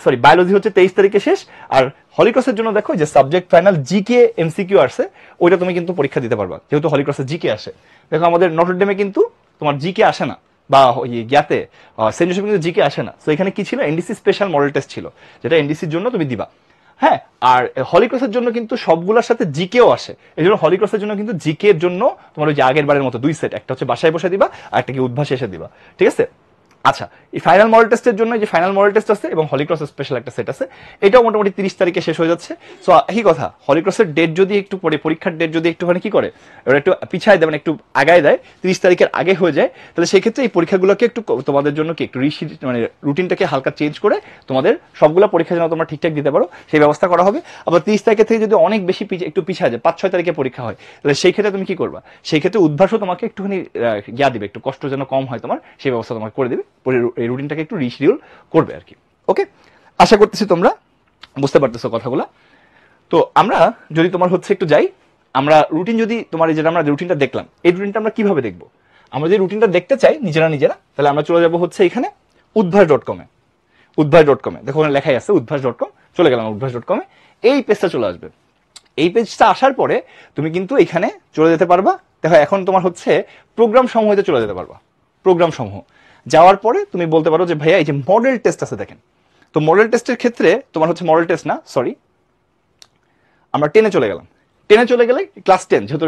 সরি বায়োলজি হচ্ছে 23 তারিখে শেষ। আর হলিক্রসের জন্য দেখো যে সাবজেক্ট ফাইনাল জিকে এমসিকিউ আসছে, ওইটা তুমি কিন্তু পরীক্ষা দিতে পারবা, যেহেতু হলিক্রসের জিকে আসে। দেখো আমাদের নটরডেমে কিন্তু তোমার জিকে আসে না, বা ইয়াতে সেন্ট জোসেফে কিন্তু জিকে আসে না। তো এখানে কি ছিল, এনডিসি স্পেশাল মডেল টেস্ট ছিল, যেটা এনডিসির জন্য তুমি দিবা। হ্যাঁ, আর হলিক্রসের জন্য কিন্তু সবগুলোর সাথে জিকেও আসে, এই জন্য হলিক্রসের জন্য কিন্তু জিকে এর জন্য তোমার ওই যে আগের বারের মতো 2 সেট, একটা হচ্ছে বাসায় বসে দিবা আর একটা কি উদ্ভাসে এসে দিবা, ঠিক আছে। আচ্ছা, এই ফাইনাল মডেল টেস্টের জন্য যে ফাইনাল মডেল টেস্ট আছে এবং হলিক্রস স্পেশাল একটা সেট আছে, এটাও মোটামুটি 30 তারিখে শেষ হয়ে যাচ্ছে। সো একই কথা, হলিক্রসের ডেট যদি একটু পরে, পরীক্ষার ডেট যদি একটুখানি কি করে, ওরা একটু পিছায় দেয়, মানে একটু আগায় দেয়, 30 তারিখের আগে হয়ে যায়, তাহলে সেক্ষেত্রে এই পরীক্ষাগুলোকে একটু তোমাদের জন্য কি একটু মানে রুটিনটাকে হালকা চেঞ্জ করে তোমাদের সবগুলো পরীক্ষা যেন তোমরা ঠিকঠাক দিতে পারো সেই ব্যবস্থা করা হবে। আবার 30 তারিখের থেকে যদি অনেক বেশি একটু পিছায় যায়, 5-6 তারিখে পরীক্ষা হয়, তাহলে সেই ক্ষেত্রে তুমি কি করবা, সেই ক্ষেত্রে উদ্ভাসও তোমাকে একটুখানি ইয়া দিবে, একটু কষ্ট যেন কম হয় তোমার, সেই ব্যবস্থা তোমাকে করে দিবে, এই রুটিনটাকে একটু রিশিডিউল করবে আর কি। ওকে, আশা করতেছি তোমরা বুঝতে পারতেছো কথাগুলো। তো আমরা যদি তোমার হচ্ছে একটু যাই, আমরা রুটিন যদি তোমার যেটা আমরা রুটিনটা দেখলাম, এই রুটিনটা আমরা কিভাবে দেখবো, আমরা যদি রুটিনটা দেখতে চাই নিজেরা নিজেরা, তাহলে আমরা চলে যাবো হচ্ছে এখানে উদ্ভাস.com-এ। উদ্ভাস.com-এ দেখো ওখানে লেখাই আছে উদ্ভাস.com, চলে গেলাম উদ্ভাস.com-এ, এই পেজটা চলে আসবে। এই পেজটা আসার পরে তুমি কিন্তু এখানে চলে যেতে পারবা। দেখো এখন তোমার হচ্ছে প্রোগ্রাম সমূহতে চলে যেতে পারবা, প্রোগ্রাম সমূহ যাওয়ার পরে তুমি বলতে পারো যে ভাইয়া এই যে মডেল টেস্ট আছে দেখেন, তো মডেল টেস্টের ক্ষেত্রে তোমার হচ্ছে মডেল টেস্ট না, সরি আমরা 10-এ চলে গেলাম। 10-এ চলে গেলে ক্লাস 10, যেহেতু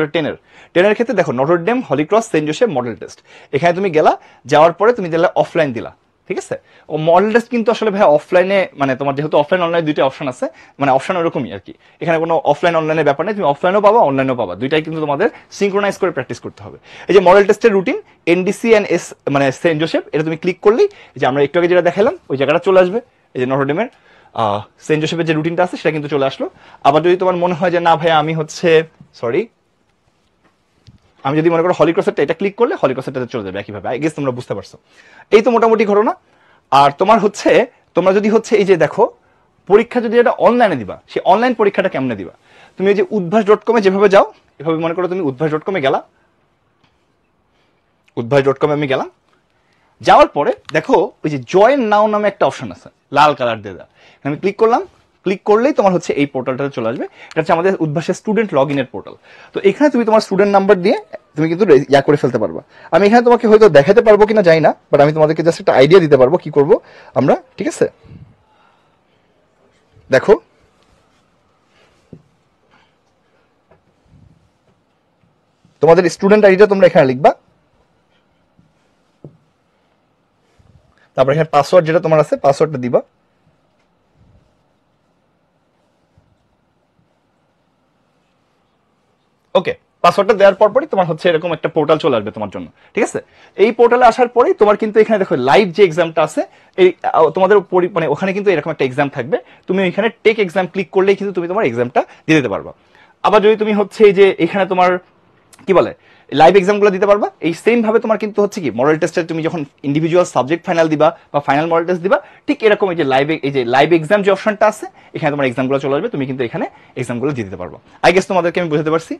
10-এর ক্ষেত্রে দেখো Notre Dame, holy cross, saint Joseph model test, এখানে তুমি গেলা, যাওয়ার পরে তুমি দিলে অফলাইন দিলা, ঠিক আছে। ও মডেল টেস্ট কিন্তু আসলে ভাই অফলাইনে, মানে তোমার যেহেতু অফলাইন অনলাইন দুইটা অপশন আছে, মানে অপশন ওরকমই আর কি, এখানে কোনো অফলাইন অনলাইনের ব্যাপার নেই, তুমি অফলাইনও পাবা অনলাইনও পাবা, দুইটাই কিন্তু তোমাদের সিঙ্ক্রোনাইজ করে প্র্যাকটিস করতে হবে। এই যে মডেল টেস্টের রুটিন এনডিসি এন্ড এস মানে সেন্ট জোসেফ, এটা তুমি ক্লিক করলেই যে আমরা একটু আগে যেটা দেখালাম ওই জায়গাটা চলে আসবে। এই যে নটরডেমের সেন্ট জোসেফের যে রুটিনটা আছে সেটা কিন্তু চলে আসলো। আবার যদি তোমার মনে হয় যে না ভাই আমি হচ্ছে সরি, আমি যদি মনে করো হলিক্রসেরটা, এটা ক্লিক করলে হলিক্রসেরটাতে চলে যাবে একইভাবে। আই গেস তোমরা বুঝতে পারছো, এই তো মোটামুটি ঘটনা। আর তোমার হচ্ছে তোমরা যদি হচ্ছে এই যে দেখো পরীক্ষা যদি এটা অনলাইনে দিবা, সেই অনলাইন পরীক্ষাটা কেমনে দিবা, তুমি এই যে উদ্ভাস.com-এ যেভাবে যাও, এভাবে মনে করো তুমি উদ্ভাস.com-এ গেলা, উদ্ভাস.com-এ আমি গেলাম, যাওয়ার পরে দেখো ওই যে জয়েন নাও নামে একটা অপশন আছে লাল কালার দিয়ে দেওয়া, আমি ক্লিক করলাম, ক্লিক করলেই তোমার হচ্ছে এই পোর্টালটাতে চলে আসবে। এটা হচ্ছে আমাদের উদ্ভাসের স্টুডেন্ট লগ ইনের পোর্টাল। তো এখানে তুমি তোমার স্টুডেন্ট নাম্বার দিয়ে তুমি কিন্তু ইয়া করে ফেলতে পারবা। আমি এখানে তোমাকে হয়তো দেখাতে পারবো কিনা জানি না, বাট আমি তোমাদেরকে জাস্ট একটা আইডিয়া দিতে পারবো কি করবো আমরা, ঠিক আছে। দেখো তোমাদের স্টুডেন্ট আইডিটা তোমরা এখানে লিখবা, তারপর এখানে পাসওয়ার্ড যেটা তোমার আছে পাসওয়ার্ডটা দিবা। ওকে, পাসওয়ার্ডটা দেওয়ার পরই তোমার হচ্ছে এরকম একটা পোর্টাল চলে আসবে তোমার জন্য, ঠিক আছে। এই পোর্টালে আসার পরেই তোমার কিন্তু এখানে দেখো লাইভ যে এক্সামটা আছে, এই তোমাদের মানে ওখানে কিন্তু এরকম একটা এক্সাম থাকবে, তুমি এখানে টেক এক্সাম ক্লিক করলেই কিন্তু তুমি তোমার এক্সামটা দিয়ে দিতে পারবা। আবার যদি তুমি হচ্ছে এই যে এখানে তোমার কি বলে লাইভ এক্সামগুলো দিতে পারবা। এই সেম ভাবে তোমার কিন্তু হচ্ছে কি মডেল টেস্টে তুমি যখন ইন্ডিভিজুয়াল সাবজেক্ট ফাইনাল দিবা বা ফাইনাল মডেল টেস্ট দিবা, ঠিক এরকম এই যে লাইভ এক্সাম যে অপশনটা আছে, এখানে তোমার এক্সামগুলো চলে আসবে, তুমি কিন্তু এখানে এক্সামগুলো দিয়ে দিতে পারবো। আই গেস তোমাদেরকে আমি বুঝাতে পারছি।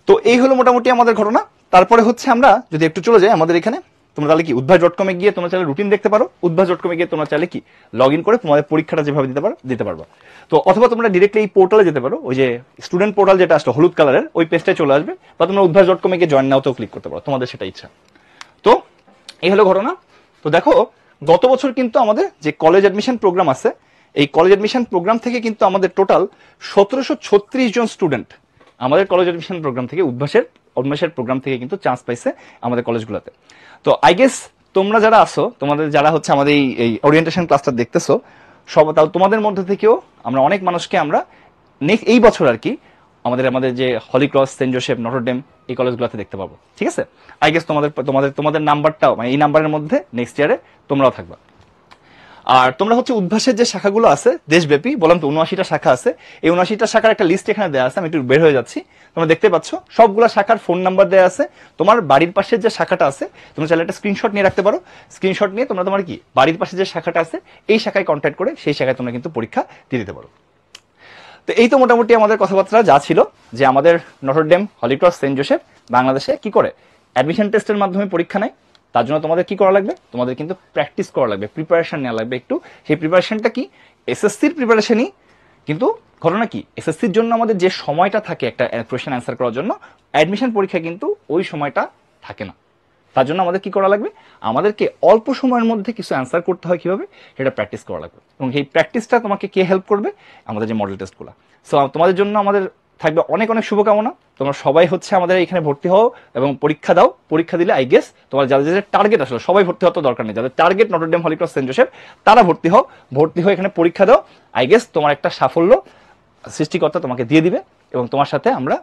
তো এই হলো মোটামুটি আমাদের ঘটনা। তারপরে হচ্ছে আমরা যদি একটু চলে যাই আমাদের এখানে, তোমরা তাহলে কি উদ্ভাস.com গিয়ে তোমরা চাইলে রুটিন দেখতে পারো। উদ্ভাস.com গিয়ে তোমরা চাইলে কি লগ ইন করে তোমাদের পরীক্ষাটা যেভাবে দিতে পারবা। তো অথবা তোমরা ডিরেক্টলি এই পোর্টালে যেতে পারো, ওই যে স্টুডেন্ট পোর্টাল যেটা আসলে হলুদ কালারের, ওই পেজটায় চলে আসবে, বা তোমরা উদ্ভাস.com গিয়ে জয়েন নাওতেও ক্লিক করতে পারো, তোমাদের সেটা ইচ্ছা। তো এই হলো ঘটনা। তো দেখো গত বছর কিন্তু আমাদের যে কলেজ অ্যাডমিশন প্রোগ্রাম আছে, এই কলেজ অ্যাডমিশন প্রোগ্রাম থেকে কিন্তু আমাদের টোটাল 1736 জন স্টুডেন্ট আমাদের কলেজ অ্যাডমিশন প্রোগ্রাম থেকে উদ্ভাসের প্রোগ্রাম থেকে কিন্তু চান্স পাইছে আমাদের কলেজগুলোতে। তো আই গেস তোমরা যারা আসো, তোমাদের যারা হচ্ছে আমাদের এই ওরিয়েন্টেশন ক্লাসটা দেখতেছো, তাও তোমাদের মধ্যে থেকেও আমরা অনেক মানুষকে আমরা এই বছর আর কি আমাদের যে Holy Cross, Saint Joseph, Notre Dame এই কলেজগুলোতে দেখতে পাবো। ঠিক আছে, আই গেস তোমাদের নাম্বারটাও মানে এই নাম্বারের মধ্যে নেক্সট ইয়ারে তোমরাও থাকবা। আর তোমরা হচ্ছে উদ্ভাসের যে শাখাগুলো আছে দেশব্যাপী, বললাম তো 79টা শাখা আছে, এই 79টা শাখার একটা লিস্ট এখানে দেওয়া আছে, আমি একটু বের হয়ে যাচ্ছি, তোমরা দেখতে পাচ্ছ সবগুলা শাখার ফোন নাম্বার দেওয়া আছে। তোমার বাড়ির পাশের যে শাখাটা আছে, তোমরা চাইলে একটা স্ক্রিনশট নিয়ে রাখতে পারো। স্ক্রিনশট নিয়ে তোমরা তোমার কি বাড়ির পাশে যে শাখাটা আছে এই শাখায় কন্ট্যাক্ট করে সেই শাখায় তোমরা কিন্তু পরীক্ষা দিয়ে দিতে পারো। তো এই তো মোটামুটি আমাদের কথাবার্তা যা ছিল, যে আমাদের Notre Dame, Holy Cross, Saint Joseph বাংলাদেশে কি করে অ্যাডমিশন টেস্টের মাধ্যমে পরীক্ষা নেয়। তার জন্য তোমাদের কি করা লাগবে, তোমাদের কিন্তু প্র্যাকটিস করা লাগবে, প্রিপারেশন নেওয়া লাগবে একটু। সেই প্রিপারেশনটা কি এসএসসির প্রিপারেশনই, কিন্তু ঘটনা কি এসএসসির জন্য আমাদের যে সময়টা থাকে একটা কোয়েশ্চেন অ্যান্সার করার জন্য, অ্যাডমিশন পরীক্ষা কিন্তু ওই সময়টা থাকে না। তার জন্য আমাদের কি করা লাগবে, আমাদেরকে অল্প সময়ের মধ্যে কিছু অ্যান্সার করতে হয় কিভাবে, সেটা প্র্যাকটিস করা লাগবে। এবং এই প্র্যাকটিসটা তোমাকে কে হেল্প করবে, আমাদের যে মডেল টেস্টগুলো। সো তোমাদের জন্য আমাদের থাকবে অনেক অনেক শুভকামনা। তোমরা সবাই হচ্ছে আমাদের এখানে ভর্তি হও এবং পরীক্ষা দাও। পরীক্ষা দিলে আই গেস তোমার যাদের টার্গেট আসলে সবাই ভর্তি হওয়ার তো দরকার নেই, যাদের target Notre Dame, Holy Cross, Saint Joseph তারা ভর্তি হও। ভর্তি হয়ে এখানে পরীক্ষা দাও, আই গেস তোমার একটা সাফল্য সৃষ্টিকর্তা তোমাকে দিয়ে দিবে, এবং তোমার সাথে আমরা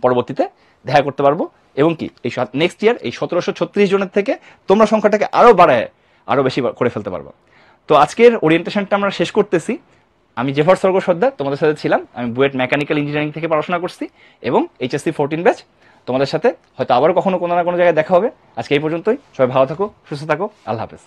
পরবর্তীতে দেখা করতে পারবো। এবং কি এই নেক্সট ইয়ার এই 1736 জনের থেকে তোমরা সংখ্যাটাকে আরো বাড়ায় আরো বেশি করে ফেলতে পারবো। তো আজকের ওরিয়েন্টেশনটা আমরা শেষ করতেছি। আমি জেফার স্বর্গ সর্দার তোমাদের সাথে ছিলাম। আমি বুয়েট মেকানিক্যাল ইঞ্জিনিয়ারিং থেকে পড়াশোনা করছি এবং এইচএসসি 14 ব্যাচ। তোমাদের সাথে হয়তো আবারও কখনো কোনো না কোনো জায়গায় দেখা হবে। আজকে এই পর্যন্তই, সবাই ভালো থাকো, সুস্থ থাকো, আল্লাহ হাফেজ।